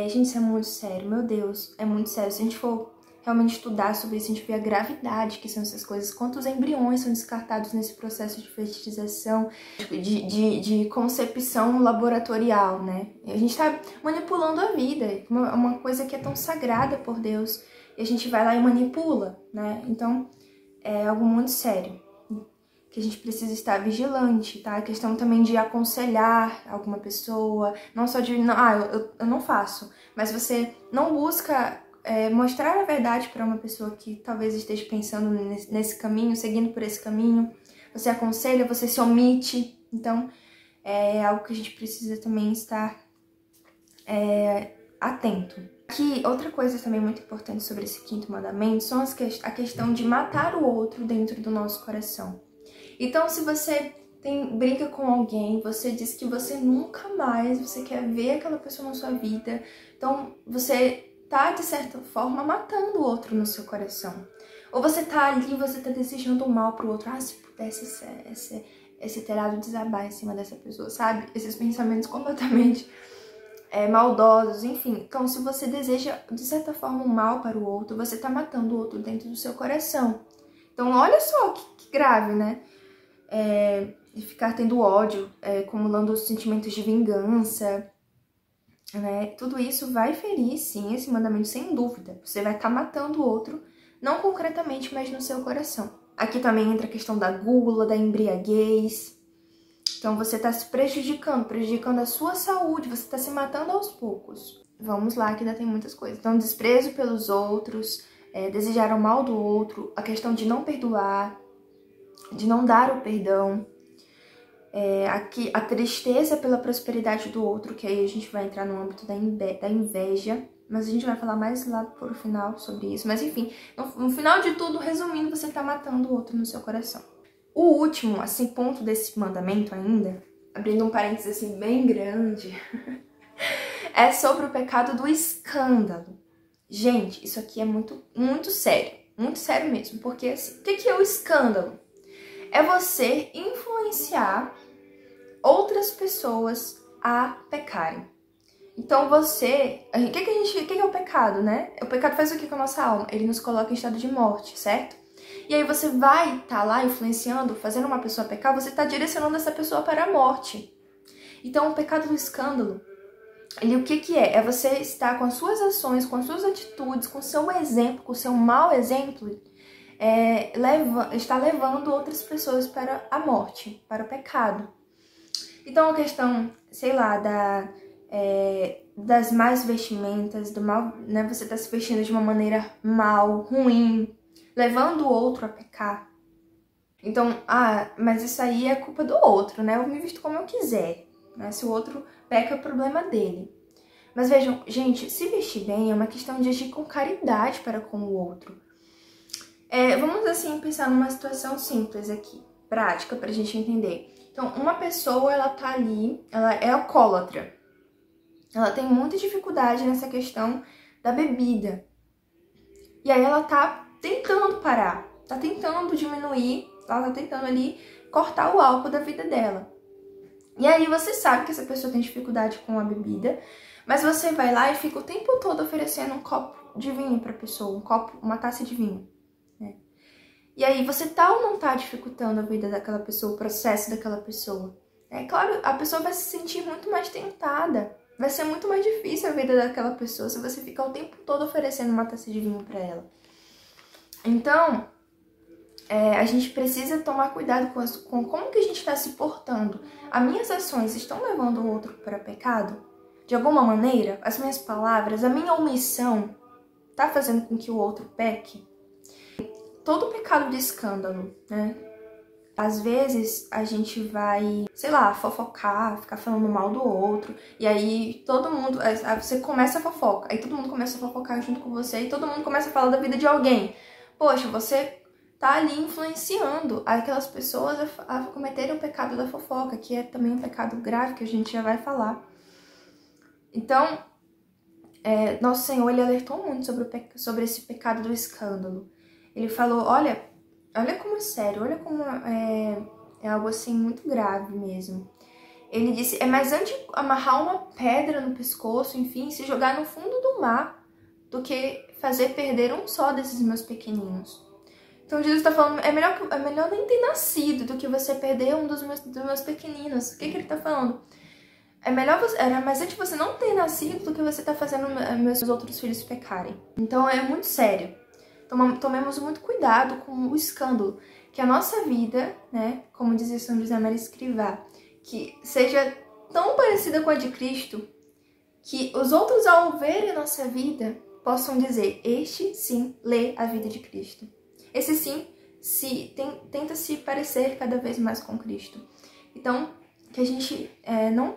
Gente, isso é muito sério, meu Deus, é muito sério. Se a gente for realmente estudar sobre isso, a gente vê a gravidade que são essas coisas, quantos embriões são descartados nesse processo de fertilização, de concepção laboratorial, né? A gente tá manipulando a vida, uma coisa que é tão sagrada por Deus, e a gente vai lá e manipula, né? Então, é algo muito sério, que a gente precisa estar vigilante, tá? A questão também de aconselhar alguma pessoa, não só de, eu não faço, mas você não busca mostrar a verdade para uma pessoa que talvez esteja pensando nesse caminho, seguindo por esse caminho. Você aconselha, você se omite. Então, é algo que a gente precisa também estar atento. Aqui, outra coisa também muito importante sobre esse quinto mandamento são a questão de matar o outro dentro do nosso coração. Então, se você briga com alguém, você diz que você nunca mais, você quer ver aquela pessoa na sua vida, então você tá, de certa forma, matando o outro no seu coração. Ou você tá ali, você tá desejando o mal pro outro. Se pudesse esse telhado desabar em cima dessa pessoa, sabe? Esses pensamentos completamente maldosos, enfim. Então, se você deseja, de certa forma, um mal para o outro, você tá matando o outro dentro do seu coração. Então, olha só que grave, né? Ficar tendo ódio, acumulando os sentimentos de vingança, né? Tudo isso vai ferir, sim, esse mandamento, sem dúvida. Você vai estar matando o outro, não concretamente, mas no seu coração. Aqui também entra a questão da gula, da embriaguez. Então você está se prejudicando a sua saúde, você está se matando aos poucos. Vamos lá, que ainda tem muitas coisas. Então, desprezo pelos outros, desejar o mal do outro, a questão de não perdoar, de não dar o perdão. Aqui a tristeza pela prosperidade do outro, que aí a gente vai entrar no âmbito da inveja, mas a gente vai falar mais lá por final sobre isso. Mas enfim, no final de tudo, resumindo, você tá matando o outro no seu coração. O último, assim, ponto desse mandamento ainda, abrindo um parênteses assim bem grande, é sobre o pecado do escândalo. Gente, isso aqui é muito, muito sério mesmo, porque assim, o que é o escândalo? É você influenciar outras pessoas a pecarem. Então o que é o pecado, né? O pecado faz o que com a nossa alma? Ele nos coloca em estado de morte, certo? E aí você vai estar lá influenciando, fazendo uma pessoa pecar, você está direcionando essa pessoa para a morte. Então o pecado do escândalo, o que é? É você estar com as suas ações, com as suas atitudes, com o seu exemplo, com o seu mau exemplo, está levando outras pessoas para a morte, para o pecado. Então a questão, sei lá, das más vestimentas, do mal, né? Você está se vestindo de uma maneira mal, ruim, levando o outro a pecar. Então, mas isso aí é culpa do outro, né? Eu me visto como eu quiser, né? Se o outro peca, é problema dele. Mas vejam, gente, se vestir bem é uma questão de agir com caridade para com o outro. Vamos, assim, pensar numa situação simples aqui, prática, pra gente entender. Então, uma pessoa, ela tá ali, ela é alcoólatra. Ela tem muita dificuldade nessa questão da bebida. E aí ela tá tentando parar, tá tentando diminuir, ela tá tentando ali cortar o álcool da vida dela. E aí você sabe que essa pessoa tem dificuldade com a bebida, mas você vai lá e fica o tempo todo oferecendo um copo de vinho pra pessoa, uma taça de vinho. E aí você tá ou não tá dificultando a vida daquela pessoa, o processo daquela pessoa? Claro, a pessoa vai se sentir muito mais tentada. Vai ser muito mais difícil a vida daquela pessoa se você ficar o tempo todo oferecendo uma taça de vinho pra ela. Então, a gente precisa tomar cuidado com como que a gente está se portando. As minhas ações estão levando o outro para pecado? De alguma maneira, as minhas palavras, a minha omissão está fazendo com que o outro peque? Todo pecado de escândalo, né? Às vezes a gente vai, sei lá, fofocar, ficar falando mal do outro, e aí todo mundo, você começa a fofoca, aí todo mundo começa a fofocar junto com você, e todo mundo começa a falar da vida de alguém. Poxa, você tá ali influenciando aquelas pessoas a cometerem o pecado da fofoca, que é também um pecado grave, que a gente já vai falar. Então, nosso Senhor, ele alertou muito sobre esse pecado do escândalo. Ele falou, olha como é sério, olha como é algo assim muito grave mesmo. Ele disse, é mais antes amarrar uma pedra no pescoço, enfim, se jogar no fundo do mar, do que fazer perder um só desses meus pequeninos. Então Jesus está falando, é melhor nem ter nascido do que você perder um dos meus pequeninos. O que ele está falando? Era mais antes você não ter nascido do que você está fazendo meus outros filhos pecarem. Então é muito sério. Tomemos muito cuidado com o escândalo, que a nossa vida, né, como dizia São José Maria Escrivá, que seja tão parecida com a de Cristo, que os outros, ao verem a nossa vida, possam dizer, este sim lê a vida de Cristo. Esse sim tenta se parecer cada vez mais com Cristo. Então, que a gente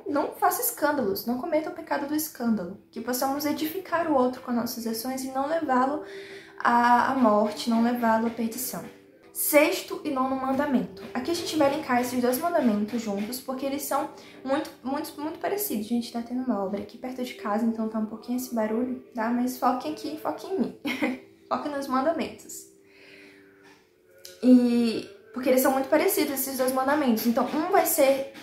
não faça escândalos, não cometa o pecado do escândalo, que possamos edificar o outro com as nossas ações e não levá-lo à morte, não levá-lo à perdição. Sexto e nono mandamento. Aqui a gente vai linkar esses dois mandamentos juntos, porque eles são muito parecidos. A gente tá tendo uma obra aqui perto de casa, então tá um pouquinho esse barulho, tá? Mas foquem aqui, foquem em mim. Foquem nos mandamentos. Porque eles são muito parecidos, esses dois mandamentos. Então, um vai ser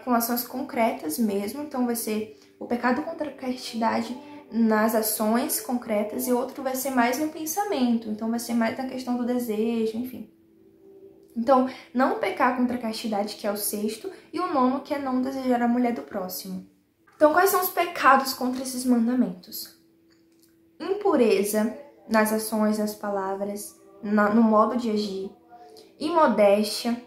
com ações concretas mesmo, então vai ser o pecado contra a castidade nas ações concretas, e outro vai ser mais no pensamento, então vai ser mais na questão do desejo, enfim. Então, não pecar contra a castidade, que é o sexto, e o nono, que é não desejar a mulher do próximo. Então, quais são os pecados contra esses mandamentos? Impureza nas ações, nas palavras, no modo de agir. Imodéstia.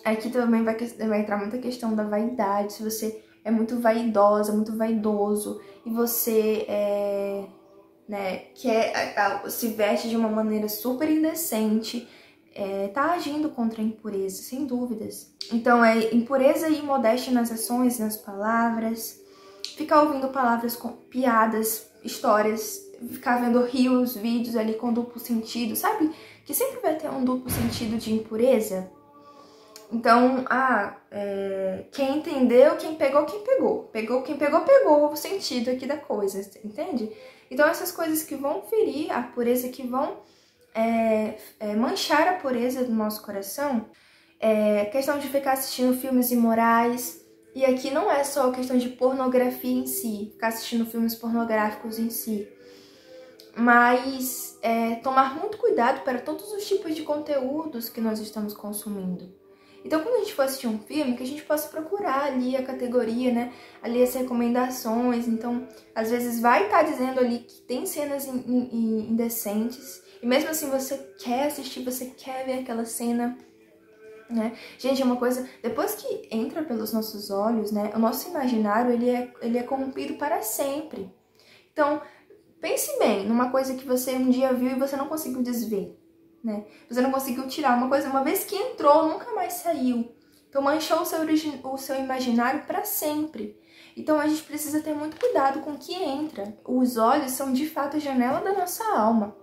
Aqui também vai entrar muita questão da vaidade, se você é muito vaidosa, muito vaidoso, e você se veste de uma maneira super indecente, tá agindo contra a impureza, sem dúvidas. Então, impureza e imodéstia nas ações, nas palavras, ficar ouvindo palavras com piadas, histórias, ficar vendo rios, vídeos ali com duplo sentido, sabe? Que sempre vai ter um duplo sentido de impureza. Então, quem entendeu, quem pegou. Quem pegou o sentido aqui da coisa, entende? Então, essas coisas que vão ferir a pureza, que vão manchar a pureza do nosso coração, questão de ficar assistindo filmes imorais. E aqui não é só questão de pornografia em si, ficar assistindo filmes pornográficos em si, mas tomar muito cuidado para todos os tipos de conteúdos que nós estamos consumindo. Então, quando a gente for assistir um filme, que a gente possa procurar ali a categoria, né? Ali as recomendações. Então, às vezes vai estar dizendo ali que tem cenas indecentes. E mesmo assim, você quer assistir, você quer ver aquela cena, né? Gente, é uma coisa... Depois que entra pelos nossos olhos, né? O nosso imaginário, ele é corrompido para sempre. Então, pense bem numa coisa que você um dia viu e você não conseguiu desver. Né? Você não conseguiu tirar uma coisa, uma vez que entrou, nunca mais saiu. Então manchou o seu imaginário para sempre. Então a gente precisa ter muito cuidado com o que entra. Os olhos são de fato a janela da nossa alma.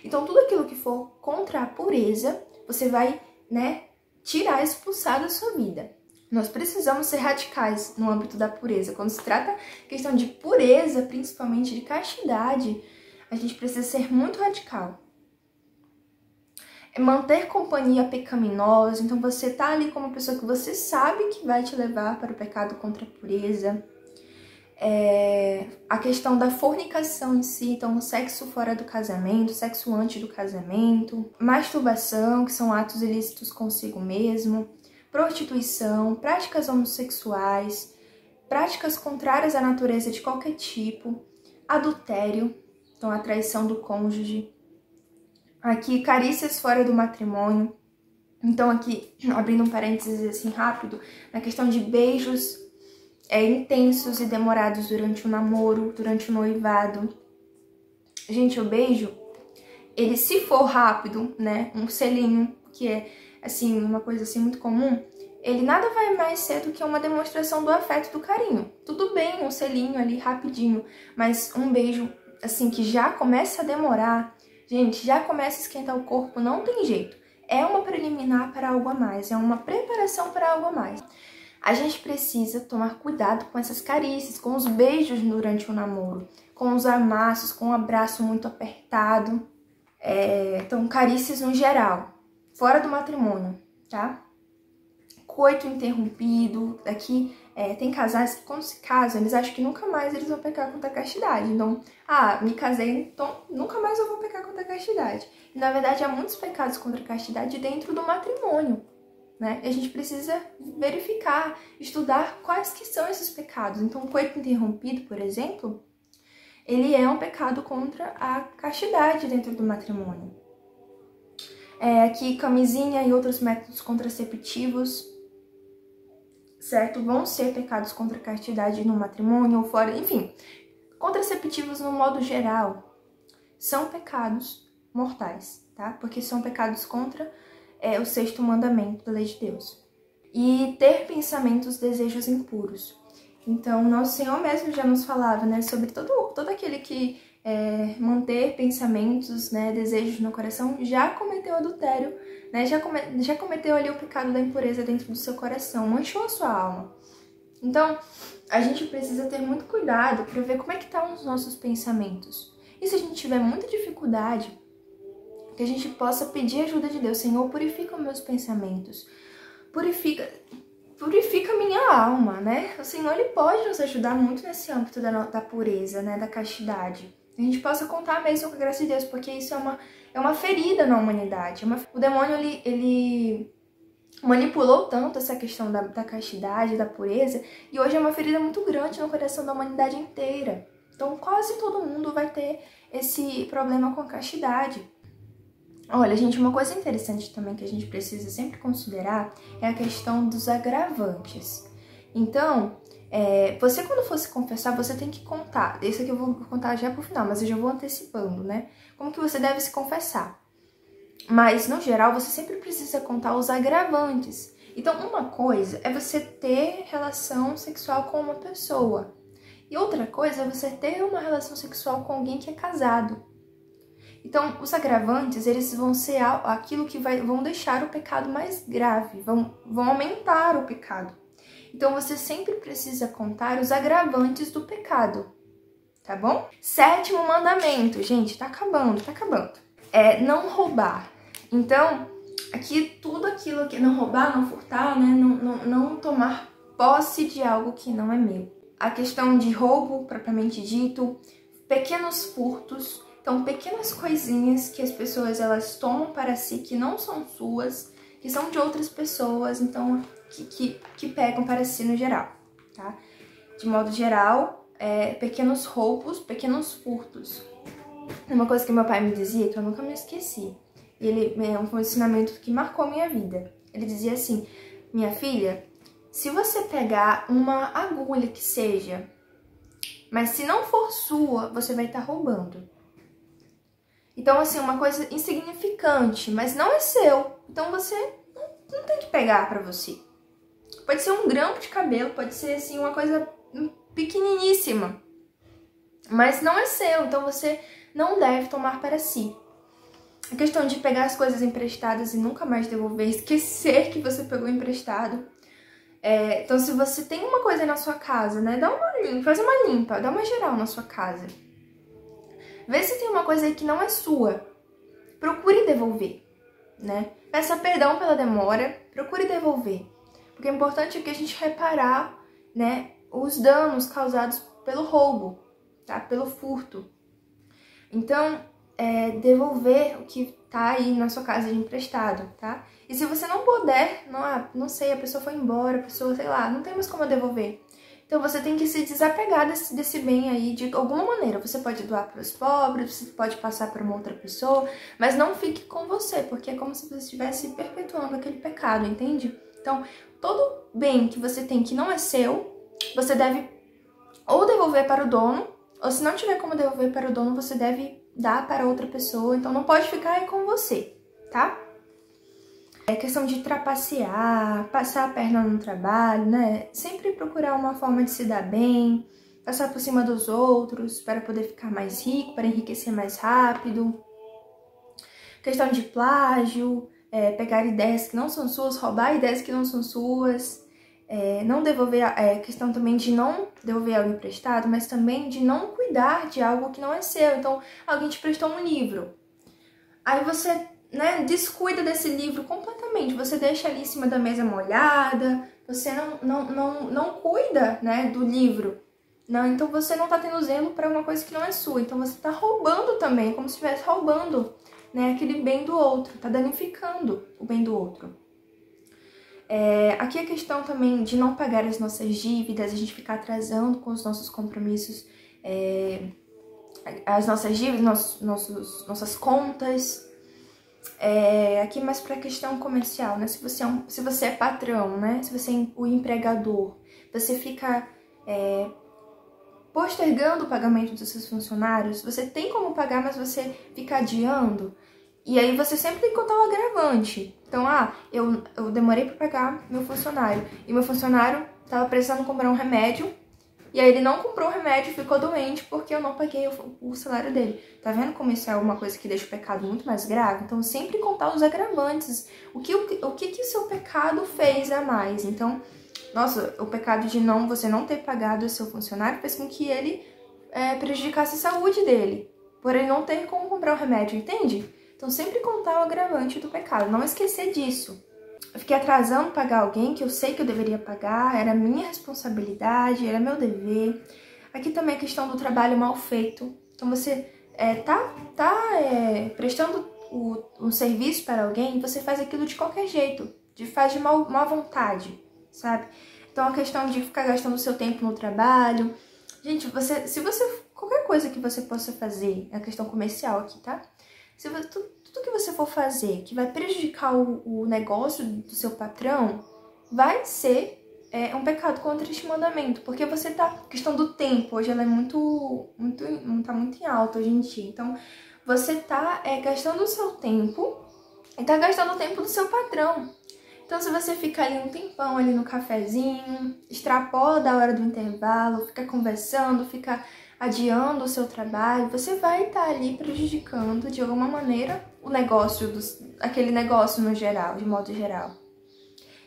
Então tudo aquilo que for contra a pureza, você vai, né, tirar, expulsar da sua vida. Nós precisamos ser radicais no âmbito da pureza. Quando se trata questão de pureza, principalmente de castidade, a gente precisa ser muito radical. Manter companhia pecaminosa, então você tá ali com uma pessoa que você sabe que vai te levar para o pecado contra a pureza. A questão da fornicação em si, então o sexo fora do casamento, sexo antes do casamento, masturbação, que são atos ilícitos consigo mesmo, prostituição, práticas homossexuais, práticas contrárias à natureza de qualquer tipo, adultério, então a traição do cônjuge, Aqui, carícias fora do matrimônio. Então aqui, abrindo um parênteses assim rápido, na questão de beijos intensos e demorados durante o namoro, durante o noivado. Gente, o beijo, ele se for rápido, né, um selinho, que é assim, uma coisa assim muito comum, ele nada vai mais ser do que uma demonstração do afeto, do carinho. Tudo bem, um selinho ali rapidinho, mas um beijo assim que já começa a demorar, gente, já começa a esquentar o corpo, não tem jeito. É uma preliminar para algo a mais, é uma preparação para algo a mais. A gente precisa tomar cuidado com essas carícias, com os beijos durante o namoro, com os amassos, com um abraço muito apertado. Então, carícias no geral, fora do matrimônio, tá? Coito interrompido, aqui tem casais que quando se casam, eles acham que nunca mais eles vão pecar contra a castidade. Então, me casei, então nunca mais eu vou pecar contra a castidade. E, na verdade, há muitos pecados contra a castidade dentro do matrimônio, né? E a gente precisa verificar, estudar quais que são esses pecados. Então, o coito interrompido, por exemplo, ele é um pecado contra a castidade dentro do matrimônio. Aqui, camisinha e outros métodos contraceptivos, certo? Vão ser pecados contra a castidade no matrimônio ou fora, enfim. Contraceptivos, no modo geral, são pecados mortais, tá? Porque são pecados contra o sexto mandamento da lei de Deus. E ter pensamentos, desejos impuros. Então, nosso Senhor mesmo já nos falava, né, sobre todo aquele que manter pensamentos, né, desejos no coração, já cometeu adultério, né, já cometeu ali o pecado da impureza dentro do seu coração, manchou a sua alma. Então, a gente precisa ter muito cuidado para ver como é que estão os nossos pensamentos. E se a gente tiver muita dificuldade, que a gente possa pedir ajuda de Deus. Senhor, purifica os meus pensamentos, purifica minha alma, né? O Senhor, Ele pode nos ajudar muito nesse âmbito da pureza, né? Da castidade. A gente possa contar mesmo com a graça de Deus, porque isso é uma ferida na humanidade. O demônio, ele manipulou tanto essa questão da castidade, da pureza, e hoje é uma ferida muito grande no coração da humanidade inteira. Então, quase todo mundo vai ter esse problema com a castidade. Olha, gente, uma coisa interessante também que a gente precisa sempre considerar é a questão dos agravantes. Então, você quando for se confessar, você tem que contar. Esse aqui eu vou contar já pro final, mas eu já vou antecipando, né? Como que você deve se confessar. Mas, no geral, você sempre precisa contar os agravantes. Então, uma coisa é você ter relação sexual com uma pessoa. E outra coisa é você ter uma relação sexual com alguém que é casado. Então, os agravantes, eles vão ser aquilo que vão deixar o pecado mais grave, vão aumentar o pecado. Então, você sempre precisa contar os agravantes do pecado, tá bom? 7º mandamento, gente, tá acabando. É não roubar. Então, aqui tudo aquilo que não roubar, não furtar, né? Não tomar posse de algo que não é meu. A questão de roubo, propriamente dito, pequenos furtos. Então, pequenas coisinhas que as pessoas elas tomam para si, que não são suas, que são de outras pessoas, então, que pegam para si no geral, tá? De modo geral, pequenos roubos, pequenos furtos. Uma coisa que meu pai me dizia, que eu nunca me esqueci, e ele foi um ensinamento que marcou minha vida. Ele dizia assim, minha filha, se você pegar uma agulha que seja, mas se não for sua, você vai estar roubando. Então, assim, uma coisa insignificante, mas não é seu. Então, você não tem que pegar pra você. Pode ser um grampo de cabelo, pode ser, assim, uma coisa pequeniníssima. Mas não é seu, então você não deve tomar para si. A questão de pegar as coisas emprestadas e nunca mais devolver, esquecer que você pegou emprestado. Então, se você tem uma coisa aí na sua casa, né, faz uma limpa, dá uma geral na sua casa. Vê se tem uma coisa aí que não é sua. Procure devolver, né? Peça perdão pela demora, procure devolver. Porque o importante é que a gente reparar, né, os danos causados pelo roubo, tá? Pelo furto. Então, devolver o que tá aí na sua casa de emprestado, tá? E se você não puder, não sei, a pessoa foi embora, a pessoa, sei lá, não tem mais como devolver. Então você tem que se desapegar desse bem aí de alguma maneira. Você pode doar para os pobres, você pode passar para uma outra pessoa, mas não fique com você, porque é como se você estivesse perpetuando aquele pecado, entende? Então, todo bem que você tem que não é seu, você deve ou devolver para o dono, ou se não tiver como devolver para o dono, você deve dar para outra pessoa. Então não pode ficar aí com você, tá? É questão de trapacear, passar a perna no trabalho, né? Sempre procurar uma forma de se dar bem, passar por cima dos outros para poder ficar mais rico, para enriquecer mais rápido. Questão de plágio, pegar ideias que não são suas, roubar ideias que não são suas. Não devolver, questão também de não devolver algo emprestado, mas também de não cuidar de algo que não é seu. Então, alguém te prestou um livro, aí você, né, descuida desse livro completamente, você deixa ali em cima da mesa molhada, você não cuida, né, do livro, não, então você não tá tendo zelo para uma coisa que não é sua, então você tá roubando também, como se estivesse roubando, né, aquele bem do outro, tá danificando o bem do outro. Aqui a questão também de não pagar as nossas dívidas, a gente ficar atrasando com os nossos compromissos, as nossas dívidas, nossas contas. Aqui mais para a questão comercial, né? Se você é patrão, né? Se você é o empregador, você fica postergando o pagamento dos seus funcionários, você tem como pagar, mas você fica adiando. E aí você sempre tem que contar o agravante. Então, eu demorei para pagar meu funcionário. E meu funcionário estava precisando comprar um remédio. E aí ele não comprou o remédio e ficou doente porque eu não paguei o salário dele. Tá vendo como isso é uma coisa que deixa o pecado muito mais grave? Então, sempre contar os agravantes. O que o seu pecado fez a mais? Então, nossa, o pecado de você não ter pagado o seu funcionário fez com que ele prejudicasse a saúde dele. Por ele não ter como comprar o remédio, entende? Então, sempre contar o agravante do pecado, não esquecer disso. Eu fiquei atrasando pagar alguém que eu sei que eu deveria pagar, era minha responsabilidade, era meu dever. Aqui também a questão do trabalho mal feito. Então, você tá prestando um serviço para alguém, você faz aquilo de qualquer jeito, faz de má vontade, sabe? Então, a questão de ficar gastando o seu tempo no trabalho. Gente, qualquer coisa que você possa fazer, é a questão comercial aqui, tá? Tudo que você for fazer que vai prejudicar o negócio do seu patrão vai ser um pecado contra este mandamento, porque você tá... questão do tempo, hoje ela é tá muito em alta hoje em dia, então você tá gastando o seu tempo e tá gastando o tempo do seu patrão. Então, se você fica ali um tempão ali no cafezinho, extrapola da hora do intervalo, fica conversando, fica adiando o seu trabalho, você vai estar ali prejudicando de alguma maneira o negócio, aquele negócio no geral, de modo geral.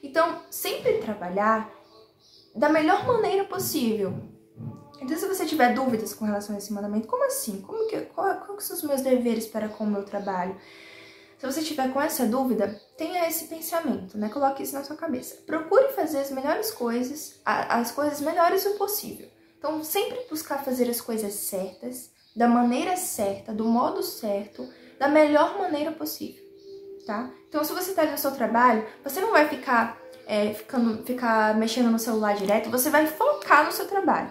Então, sempre trabalhar da melhor maneira possível. Então, se você tiver dúvidas com relação a esse mandamento, como assim? Quais são os meus deveres para com o meu trabalho? Se você estiver com essa dúvida, tenha esse pensamento, né? Coloque isso na sua cabeça. Procure fazer as melhores coisas, as coisas melhores o possível. Então, sempre buscar fazer as coisas certas, da maneira certa, do modo certo, da melhor maneira possível, tá? Então, se você está no seu trabalho, você não vai ficar mexendo no celular direto, você vai focar no seu trabalho.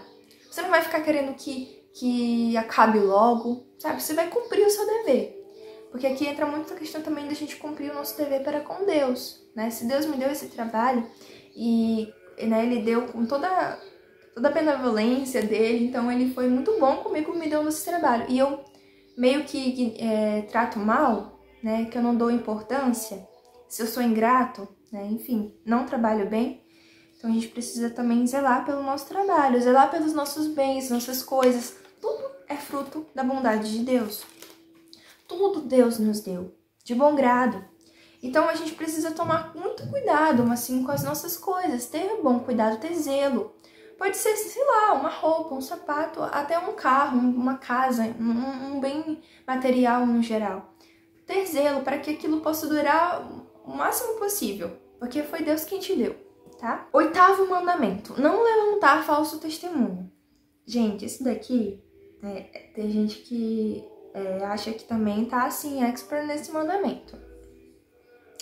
Você não vai ficar querendo que acabe logo, sabe? Você vai cumprir o seu dever. Porque aqui entra muito a questão também da gente cumprir o nosso dever para com Deus, né? Se Deus me deu esse trabalho e né, Ele deu com toda a benevolência dele, então Ele foi muito bom comigo, me deu esse trabalho. E eu meio que trato mal, né? Que eu não dou importância, se eu sou ingrato, né? Enfim, não trabalho bem. Então a gente precisa também zelar pelo nosso trabalho, zelar pelos nossos bens, nossas coisas. Tudo é fruto da bondade de Deus. Tudo Deus nos deu, de bom grado. Então a gente precisa tomar muito cuidado, assim, com as nossas coisas, ter bom cuidado, ter zelo. Pode ser, sei lá, uma roupa, um sapato, até um carro, uma casa, um bem material no geral. Ter zelo para que aquilo possa durar o máximo possível, porque foi Deus quem te deu, tá? 8º mandamento, não levantar falso testemunho. Gente, esse daqui, tem gente que acha que também tá assim, expert nesse mandamento.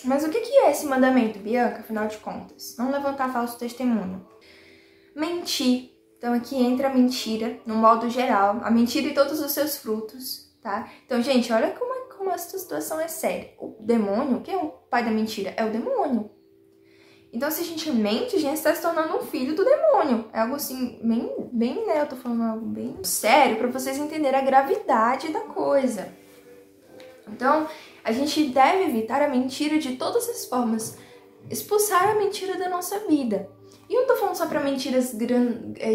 Mas o que é esse mandamento, Bianca, afinal de contas? Não levantar falso testemunho. Mentir Então aqui entra a mentira, no modo geral, a mentira e todos os seus frutos, tá? Então, gente, olha como essa situação é séria. O demônio, quem é o pai da mentira? É o demônio. Então, se a gente mente, a gente está se tornando um filho do demônio. É algo assim, bem, né? Eu tô falando algo bem sério para vocês entenderem a gravidade da coisa. Então, a gente deve evitar a mentira de todas as formas. Expulsar a mentira da nossa vida. E eu não tô falando só para mentiras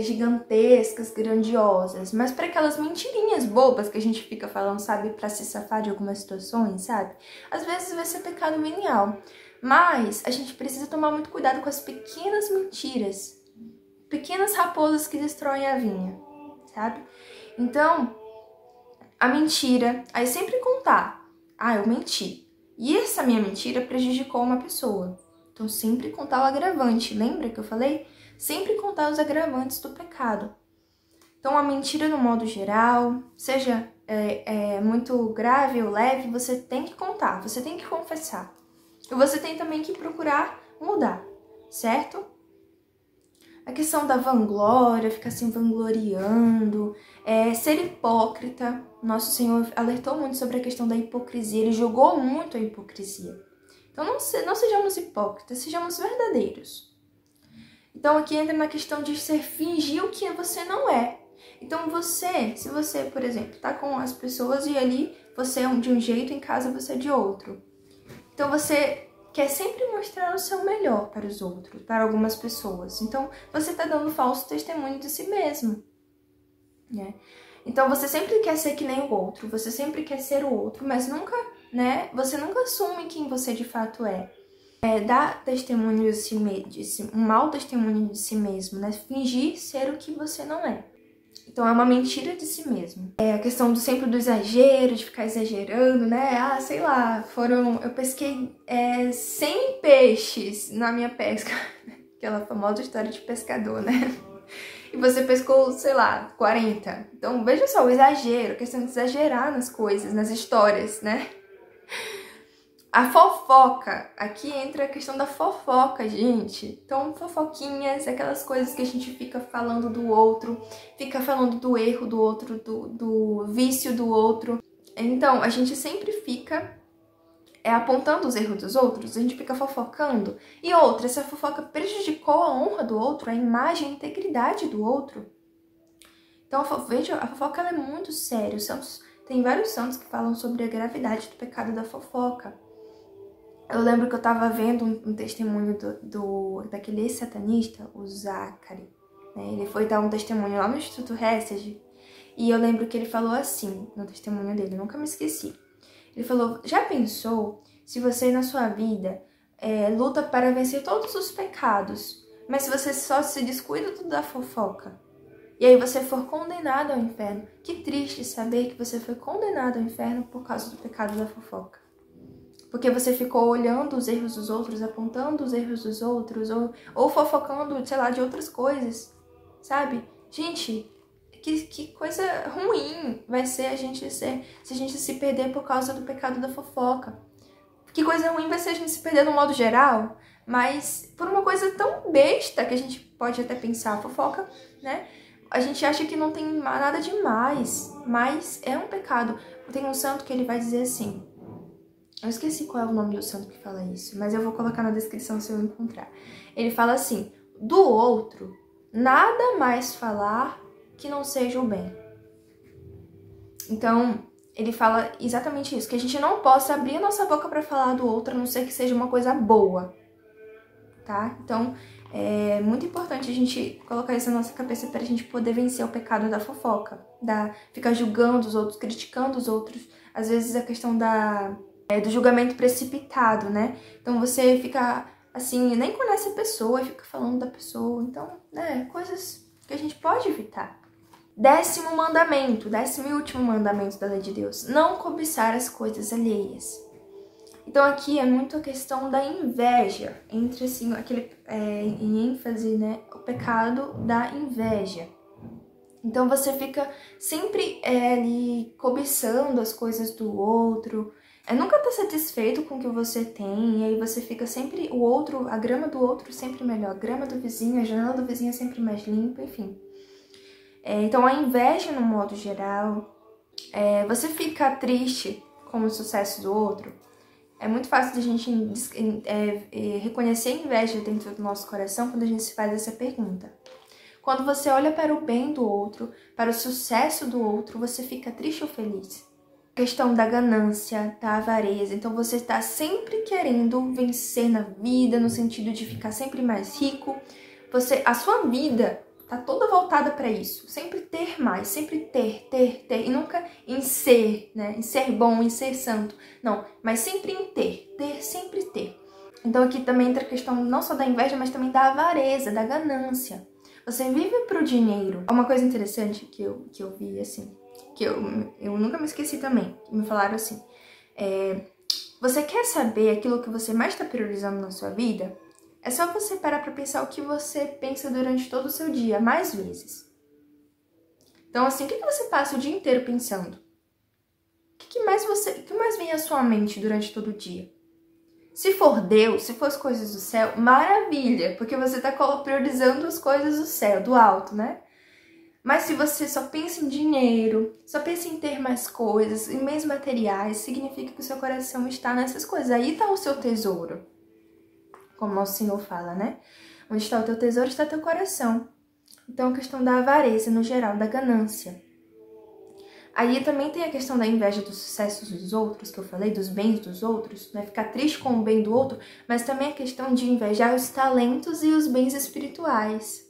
gigantescas, grandiosas, mas para aquelas mentirinhas bobas que a gente fica falando, sabe? Para se safar de algumas situações, sabe? Às vezes vai ser pecado venial. Mas a gente precisa tomar muito cuidado com as pequenas mentiras. Pequenas raposas que destroem a vinha, sabe? Então, a mentira, aí sempre contar. Ah, eu menti. E essa minha mentira prejudicou uma pessoa. Então, sempre contar o agravante. Lembra que eu falei? Sempre contar os agravantes do pecado. Então, a mentira no modo geral, seja muito grave ou leve, você tem que contar, você tem que confessar. E você tem também que procurar mudar, certo? A questão da vanglória, ficar se vangloriando, ser hipócrita. Nosso Senhor alertou muito sobre a questão da hipocrisia, ele jogou muito a hipocrisia. Então não sejamos hipócritas, sejamos verdadeiros. Então aqui entra na questão de fingir o que você não é. Então se você, por exemplo, tá com as pessoas e ali você é de um jeito, em casa você é de outro. Então você quer sempre mostrar o seu melhor para os outros, para algumas pessoas. Então você está dando falso testemunho de si mesmo, né? Então você sempre quer ser que nem o outro, você sempre quer ser o outro, mas nunca, né? Você nunca assume quem você de fato é. Dar testemunho um mau testemunho de si mesmo, né? Fingir ser o que você não é. Então é uma mentira de si mesmo. É a questão sempre do exagero, de ficar exagerando, né? Ah, sei lá, eu pesquei 100 peixes na minha pesca. Aquela famosa história de pescador, né? E você pescou, sei lá, 40. Então veja só o exagero, a questão de exagerar nas coisas, nas histórias, né? A fofoca, aqui entra a questão da fofoca, gente. Então, fofoquinhas, aquelas coisas que a gente fica falando do outro, fica falando do erro do outro, do vício do outro. Então, a gente sempre fica apontando os erros dos outros, a gente fica fofocando. E outra, essa fofoca prejudicou a honra do outro, a imagem, a integridade do outro. Então, veja, a fofoca ela é muito séria. Tem vários santos que falam sobre a gravidade do pecado da fofoca. Eu lembro que eu tava vendo um testemunho daquele ex-satanista, o Zachary, né? Ele foi dar um testemunho lá no Instituto Hesed, e eu lembro que ele falou assim, no testemunho dele, eu nunca me esqueci. Ele falou, já pensou se você na sua vida luta para vencer todos os pecados, mas se você só se descuida da fofoca, e aí você for condenado ao inferno? Que triste saber que você foi condenado ao inferno por causa do pecado da fofoca. Porque você ficou olhando os erros dos outros, apontando os erros dos outros, ou fofocando, sei lá, de outras coisas, sabe? Gente, que coisa ruim vai ser se a gente se perder por causa do pecado da fofoca. Que coisa ruim vai ser a gente se perder no modo geral, mas por uma coisa tão besta que a gente pode até pensar, a fofoca, né? A gente acha que não tem nada demais, mas é um pecado. Tem um santo que ele vai dizer assim, eu esqueci qual é o nome do santo que fala isso, mas eu vou colocar na descrição se eu encontrar. Ele fala assim, do outro, nada mais falar que não seja o bem. Então, ele fala exatamente isso, que a gente não possa abrir a nossa boca para falar do outro, a não ser que seja uma coisa boa, tá? Então, é muito importante a gente colocar isso na nossa cabeça para a gente poder vencer o pecado da fofoca, ficar julgando os outros, criticando os outros. Às vezes a questão do julgamento precipitado, né? Então você fica assim, nem conhece a pessoa, fica falando da pessoa. Então, coisas que a gente pode evitar. 10º mandamento, 10º e último mandamento da lei de Deus: não cobiçar as coisas alheias. Então aqui é muito a questão da inveja, entre assim, em ênfase, né, o pecado da inveja. Então você fica sempre ali cobiçando as coisas do outro, nunca tá satisfeito com o que você tem, e aí você fica sempre, a grama do outro sempre melhor, a grama do vizinho, a janela do vizinho é sempre mais limpa, enfim. Então a inveja, no modo geral, você fica triste com o sucesso do outro. É muito fácil de a gente reconhecer a inveja dentro do nosso coração quando a gente se faz essa pergunta. Quando você olha para o bem do outro, para o sucesso do outro, você fica triste ou feliz? A questão da ganância, da avareza. Então você está sempre querendo vencer na vida, no sentido de ficar sempre mais rico. A sua vida tá toda voltada para isso. Sempre ter mais, sempre ter. E nunca em ser, né? Em ser bom, em ser santo. Não, mas sempre em ter, sempre ter. Então aqui também entra a questão não só da inveja, mas também da avareza, da ganância. Você vive pro dinheiro. Uma coisa interessante que eu vi, assim, que eu nunca me esqueci também, me falaram assim, você quer saber aquilo que você mais está priorizando na sua vida? É só você parar pra pensar o que você pensa durante todo o seu dia, mais vezes. Então, assim, o que você passa o dia inteiro pensando? O que mais vem à sua mente durante todo o dia? Se for Deus, se for as coisas do céu, maravilha, porque você tá priorizando as coisas do céu, do alto, né? Mas se você só pensa em dinheiro, só pensa em ter mais coisas, em bens materiais, significa que o seu coração está nessas coisas. Aí tá o seu tesouro. Como nosso Senhor fala, né? Onde está o teu tesouro, está teu coração. Então, a questão da avareza, no geral, da ganância. Aí também tem a questão da inveja dos sucessos dos outros, que eu falei, dos bens dos outros, né? Ficar triste com o bem do outro, mas também a questão de invejar os talentos e os bens espirituais.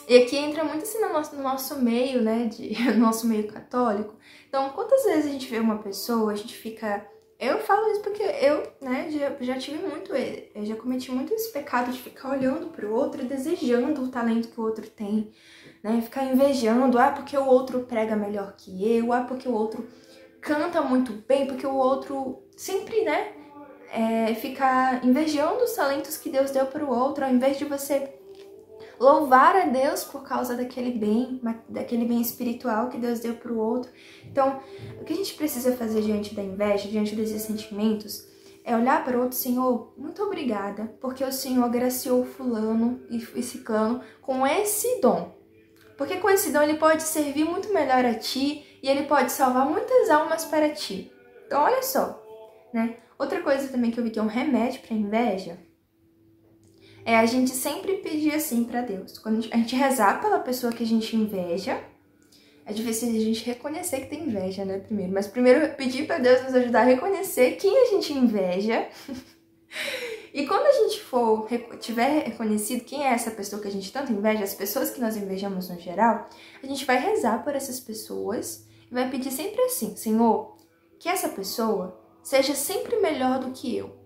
E aqui entra muito assim no nosso meio, né? No nosso meio católico. Então, quantas vezes a gente vê uma pessoa, a gente fica... Eu falo isso porque eu, né, já tive muito, eu já cometi muito esse pecado de ficar olhando pro outro e desejando o talento que o outro tem, né, ficar invejando, porque o outro prega melhor que eu, porque o outro canta muito bem, porque o outro sempre, né, ficar invejando os talentos que Deus deu pro outro, ao invés de você louvar a Deus por causa daquele bem espiritual que Deus deu para o outro. Então, o que a gente precisa fazer diante da inveja, diante desses sentimentos, é olhar para o outro, Senhor, muito obrigada, porque o Senhor agraciou fulano e ciclano com esse dom. Porque com esse dom ele pode servir muito melhor a ti e ele pode salvar muitas almas para ti. Então, olha só, né? Outra coisa também que eu vi que é um remédio para a inveja é a gente sempre pedir assim pra Deus. Quando a gente rezar pela pessoa que a gente inveja, é difícil a gente reconhecer que tem inveja, né, primeiro. Mas primeiro pedir pra Deus nos ajudar a reconhecer quem a gente inveja. E quando a gente tiver reconhecido quem é essa pessoa que a gente tanto inveja, as pessoas que nós invejamos no geral, a gente vai rezar por essas pessoas e vai pedir sempre assim, Senhor, que essa pessoa seja sempre melhor do que eu.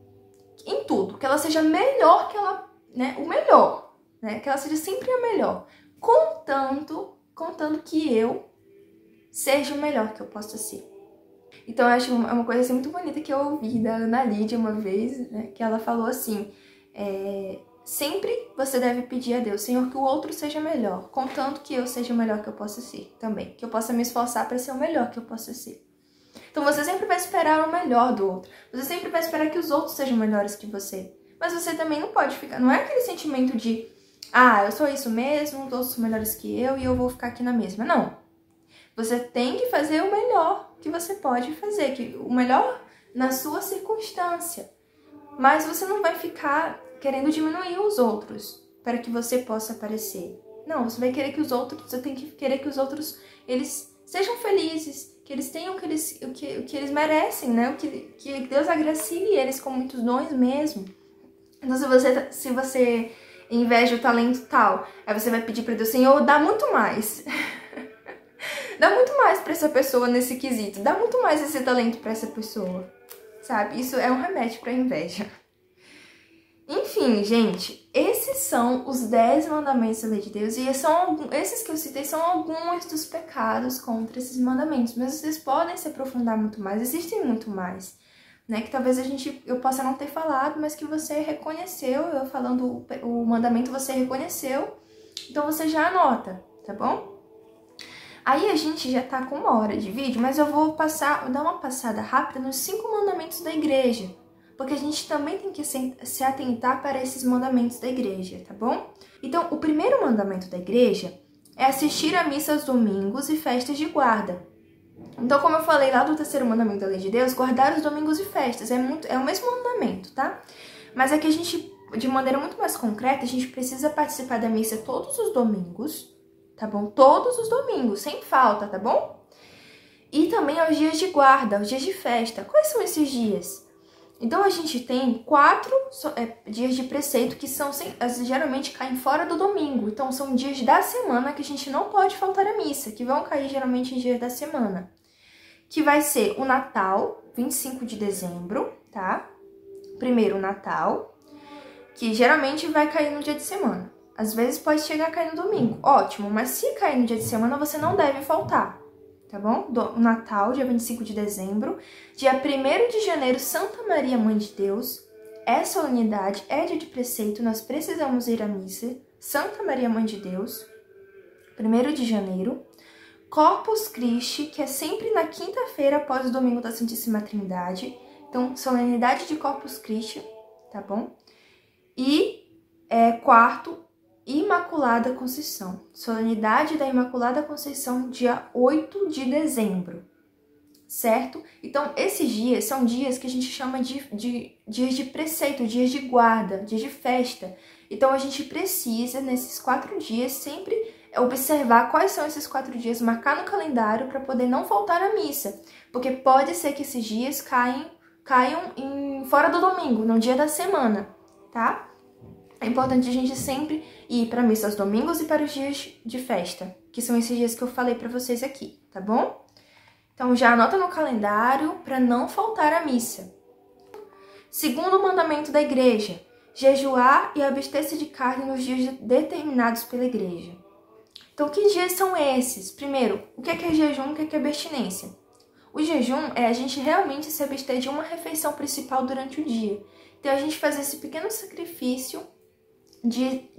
Em tudo, que ela seja melhor que ela... né, o melhor, né, que ela seja sempre a melhor, contando que eu seja o melhor que eu possa ser. Então eu acho uma coisa assim, muito bonita que eu ouvi da Ana Lídia uma vez, né, que ela falou assim, sempre você deve pedir a Deus, Senhor, que o outro seja melhor, contando que eu seja o melhor que eu possa ser também, que eu possa me esforçar para ser o melhor que eu possa ser. Então você sempre vai esperar o melhor do outro, você sempre vai esperar que os outros sejam melhores que você. Mas você também não pode ficar... Não é aquele sentimento de... eu sou isso mesmo, todos são melhores que eu e eu vou ficar aqui na mesma. Não. Você tem que fazer o melhor que você pode fazer. O melhor na sua circunstância. Mas você não vai ficar querendo diminuir os outros para que você possa aparecer. Não, você vai querer que os outros... Você tem que querer que os outros, eles sejam felizes. Que eles tenham o que eles merecem, né? Que Deus agracie eles com muitos dons mesmo. Então, se você inveja o talento tal, aí você vai pedir para Deus, Senhor, dá muito mais. Dá muito mais para essa pessoa nesse quesito. Dá muito mais esse talento para essa pessoa. Sabe? Isso é um remédio para inveja. Enfim, gente, esses são os 10 mandamentos da lei de Deus. E esses que eu citei são alguns dos pecados contra esses mandamentos. Mas vocês podem se aprofundar muito mais. Existem muito mais. Né, que talvez eu possa não ter falado, mas que você reconheceu, eu falando o mandamento você reconheceu, então você já anota, tá bom? Aí a gente já tá com 1 hora de vídeo, mas eu vou dar uma passada rápida nos 5 mandamentos da igreja, porque a gente também tem que se atentar para esses mandamentos da igreja, tá bom? Então, o primeiro mandamento da igreja, é assistir à missa aos domingos e festas de guarda. Então, como eu falei lá do terceiro mandamento da lei de Deus, guardar os domingos e festas é o mesmo mandamento, tá? Mas é que a gente, de maneira muito mais concreta, a gente precisa participar da missa todos os domingos, tá bom? Todos os domingos, sem falta, tá bom? E também aos dias de guarda, aos dias de festa. Quais são esses dias? Então, a gente tem 4 dias de preceito que geralmente caem fora do domingo. Então, são dias da semana que a gente não pode faltar à missa, que vão cair geralmente em dias da semana. Que vai ser o Natal, 25 de dezembro, tá? Primeiro o Natal, que geralmente vai cair no dia de semana. Às vezes pode chegar a cair no domingo, ótimo, mas se cair no dia de semana, você não deve faltar, tá bom? Natal, dia 25 de dezembro. Dia 1º de janeiro, Santa Maria, Mãe de Deus. É solenidade, é dia de preceito, nós precisamos ir à missa. Santa Maria, Mãe de Deus. 1º de janeiro. Corpus Christi, que é sempre na quinta-feira após o domingo da Santíssima Trindade. Então, solenidade de Corpus Christi, tá bom? E 4º, Imaculada Conceição. Solenidade da Imaculada Conceição, dia 8 de dezembro, certo? Então, esses dias são dias que a gente chama de dias de preceito, dias de guarda, dias de festa. Então, a gente precisa, nesses 4 dias, sempre observar quais são esses 4 dias, marcar no calendário para poder não faltar à missa. Porque pode ser que esses dias caiam fora do domingo, no dia da semana, tá? É importante a gente sempre ir para a missa aos domingos e para os dias de festa, que são esses dias que eu falei para vocês aqui, tá bom? Então já anota no calendário para não faltar à missa. Segundo mandamento da igreja, jejuar e abster-se de carne nos dias determinados pela igreja. Então, que dias são esses? Primeiro, o que é jejum, o que é abstinência? O jejum é a gente realmente se abster de uma refeição principal durante o dia. Então, a gente faz esse pequeno sacrifício de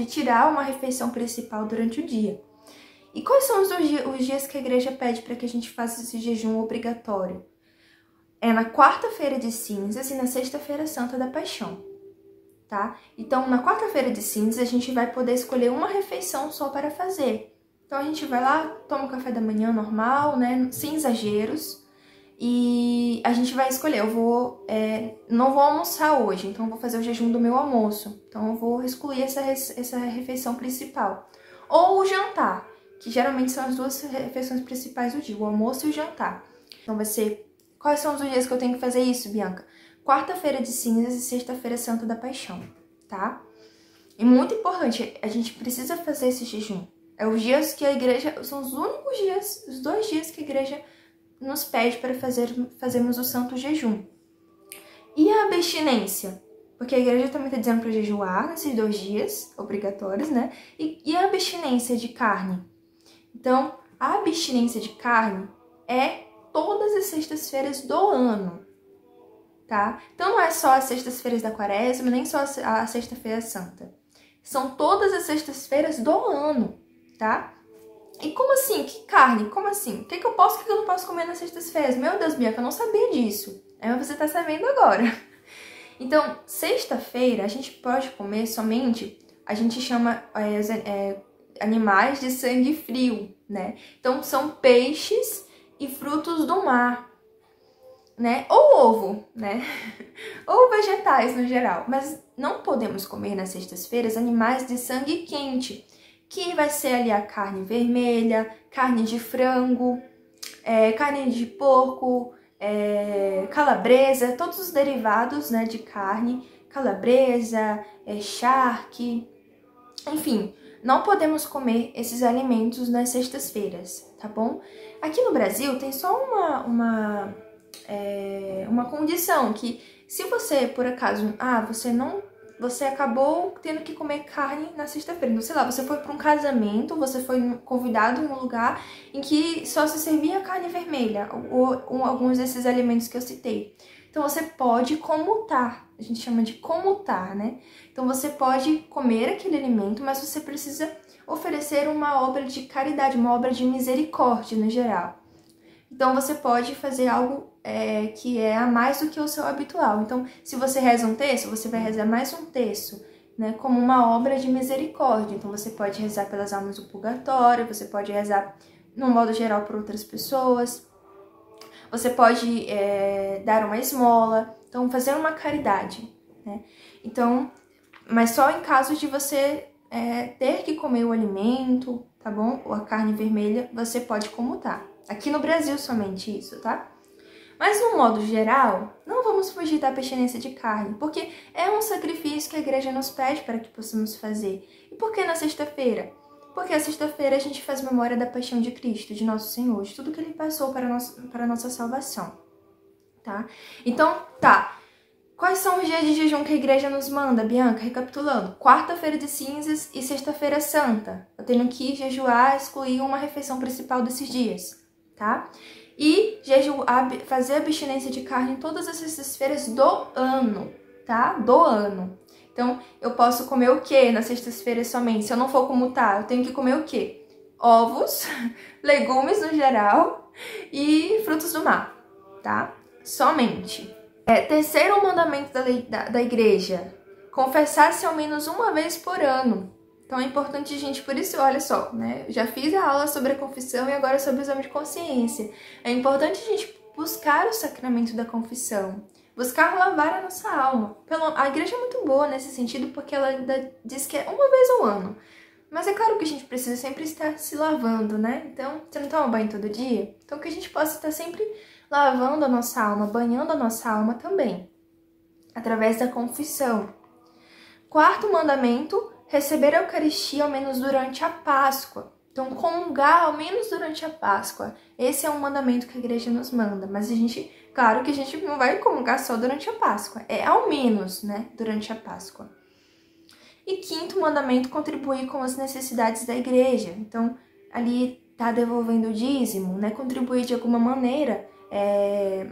tirar uma refeição principal durante o dia. E quais são os dias que a igreja pede para que a gente faça esse jejum obrigatório? É na quarta-feira de cinzas e na sexta-feira santa da paixão, tá? Então, na quarta-feira de cinzas, a gente vai poder escolher uma refeição só para fazer. Então, a gente vai lá, toma o café da manhã normal, né? Sem exageros. E a gente vai escolher, não vou almoçar hoje, então eu vou fazer o jejum do meu almoço. Então eu vou excluir essa refeição principal. Ou o jantar, que geralmente são as 2 refeições principais do dia, o almoço e o jantar. Então vai ser, quais são os dias que eu tenho que fazer isso, Bianca? Quarta-feira de cinzas e sexta-feira santa da paixão, tá? E muito importante, a gente precisa fazer esse jejum. É os dias que a igreja, são os únicos dias, os 2 dias que a igreja nos pede para fazermos o santo jejum. E a abstinência? Porque a igreja também está dizendo para jejuar nesses 2 dias obrigatórios, né? E a abstinência de carne? Então, a abstinência de carne é todas as sextas-feiras do ano, tá? Então, não é só as sextas-feiras da quaresma, nem só a sexta-feira santa. São todas as sextas-feiras do ano, tá? E como assim? Que carne? Como assim? O que eu posso e o que eu não posso comer nas sextas-feiras? Meu Deus, Bianca, eu não sabia disso. Você tá sabendo agora. Então, sexta-feira a gente pode comer somente, a gente chama animais de sangue frio, né? Então, são peixes e frutos do mar, né? Ou ovo, né? Ou vegetais no geral. Mas não podemos comer nas sextas-feiras animais de sangue quente, que vai ser ali a carne vermelha, carne de frango, carne de porco, calabresa, todos os derivados, né, de carne, calabresa, charque, enfim, não podemos comer esses alimentos nas sextas-feiras, tá bom? Aqui no Brasil tem só uma condição, que se você, por acaso, você acabou tendo que comer carne na sexta-feira. Então, sei lá, você foi para um casamento, você foi convidado em um lugar em que só se servia carne vermelha, ou alguns desses alimentos que eu citei. Então, você pode comutar, a gente chama de comutar, né? Então, você pode comer aquele alimento, mas você precisa oferecer uma obra de caridade, uma obra de misericórdia no geral. Então, você pode fazer algo que é a mais do que o seu habitual. Então, se você reza um terço, você vai rezar mais um terço. né, como uma obra de misericórdia. Então você pode rezar pelas almas do purgatório, você pode rezar, no modo geral, por outras pessoas, você pode dar uma esmola, então fazer uma caridade, né? Então, mas só em caso de você ter que comer o alimento, tá bom? Ou a carne vermelha, você pode comutar. Aqui no Brasil somente isso, tá? Mas, no modo geral, não vamos fugir da abstinência de carne, porque é um sacrifício que a igreja nos pede para que possamos fazer. E por que na sexta-feira? Porque a sexta-feira a gente faz memória da paixão de Cristo, de Nosso Senhor, de tudo que Ele passou para a nossa salvação, tá? Então, tá. Quais são os dias de jejum que a igreja nos manda, Bianca? Recapitulando, quarta-feira de cinzas e sexta-feira santa. Eu tenho que jejuar, excluir uma refeição principal desses dias, tá? E fazer abstinência de carne em todas as sextas-feiras do ano, tá? Do ano. Então, eu posso comer o quê nas sextas-feiras somente? Se eu não for comutar, eu tenho que comer o quê? Ovos, legumes no geral e frutos do mar, tá? Somente. Terceiro mandamento da igreja, confessar-se ao menos uma vez por ano. Então é importante, gente, por isso, olha só, né? Eu já fiz a aula sobre a confissão e agora sobre o exame de consciência. É importante a gente buscar o sacramento da confissão, buscar lavar a nossa alma. A igreja é muito boa nesse sentido porque ela diz que é uma vez ao ano. Mas é claro que a gente precisa sempre estar se lavando, né? Então, você não toma banho todo dia? Então que a gente possa estar sempre lavando a nossa alma, banhando a nossa alma também, através da confissão. Quarto mandamento, receber a Eucaristia ao menos durante a Páscoa. Então, comungar ao menos durante a Páscoa. Esse é um mandamento que a igreja nos manda, mas claro que a gente não vai comungar só durante a Páscoa, é ao menos, né, durante a Páscoa. E quinto mandamento, contribuir com as necessidades da igreja. Então, ali tá devolvendo o dízimo, né, contribuir de alguma maneira,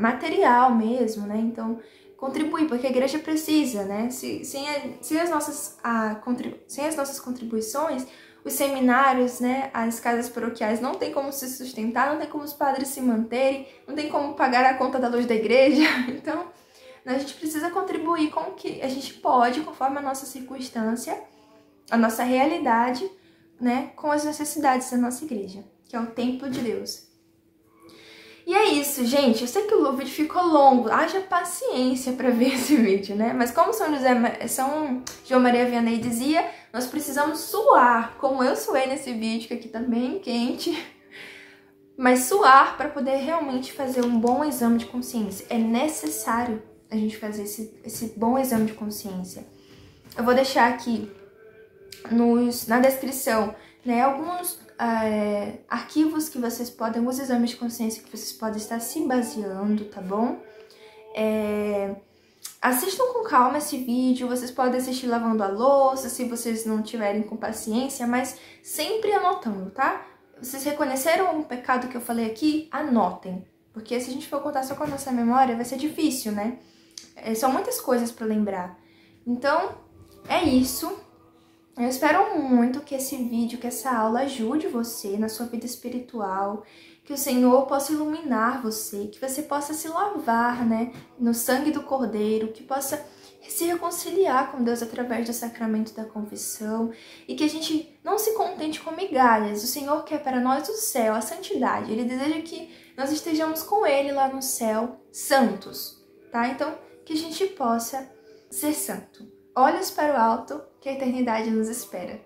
material mesmo, né, então contribuir, porque a igreja precisa, né? Sem as nossas contribuições, os seminários, né? As casas paroquiais não tem como se sustentar, não tem como os padres se manterem, não tem como pagar a conta da luz da igreja. Então, a gente precisa contribuir com o que a gente pode, conforme a nossa circunstância, a nossa realidade, né? Com as necessidades da nossa igreja, que é o templo de Deus. E é isso, gente. Eu sei que o vídeo ficou longo. Haja paciência para ver esse vídeo, né? Mas como São João Maria Vianney dizia, nós precisamos suar, como eu suei nesse vídeo, que aqui tá bem quente. Mas suar para poder realmente fazer um bom exame de consciência. É necessário a gente fazer esse bom exame de consciência. Eu vou deixar aqui na descrição, né, alguns arquivos que vocês podem, os exames de consciência que vocês podem estar se baseando, tá bom? Assistam com calma esse vídeo, vocês podem assistir lavando a louça, se vocês não tiverem com paciência, mas sempre anotando, tá? Vocês reconheceram algum pecado que eu falei aqui? Anotem, porque se a gente for contar só com a nossa memória, vai ser difícil, né? São muitas coisas para lembrar. Então, é isso. Eu espero muito que esse vídeo, que essa aula ajude você na sua vida espiritual, que o Senhor possa iluminar você, que você possa se lavar, né, no sangue do Cordeiro, que possa se reconciliar com Deus através do sacramento da confissão e que a gente não se contente com migalhas. O Senhor quer para nós o céu, a santidade. Ele deseja que nós estejamos com Ele lá no céu, santos, tá? Então, que a gente possa ser santo. Olhos para o alto, que a eternidade nos espera.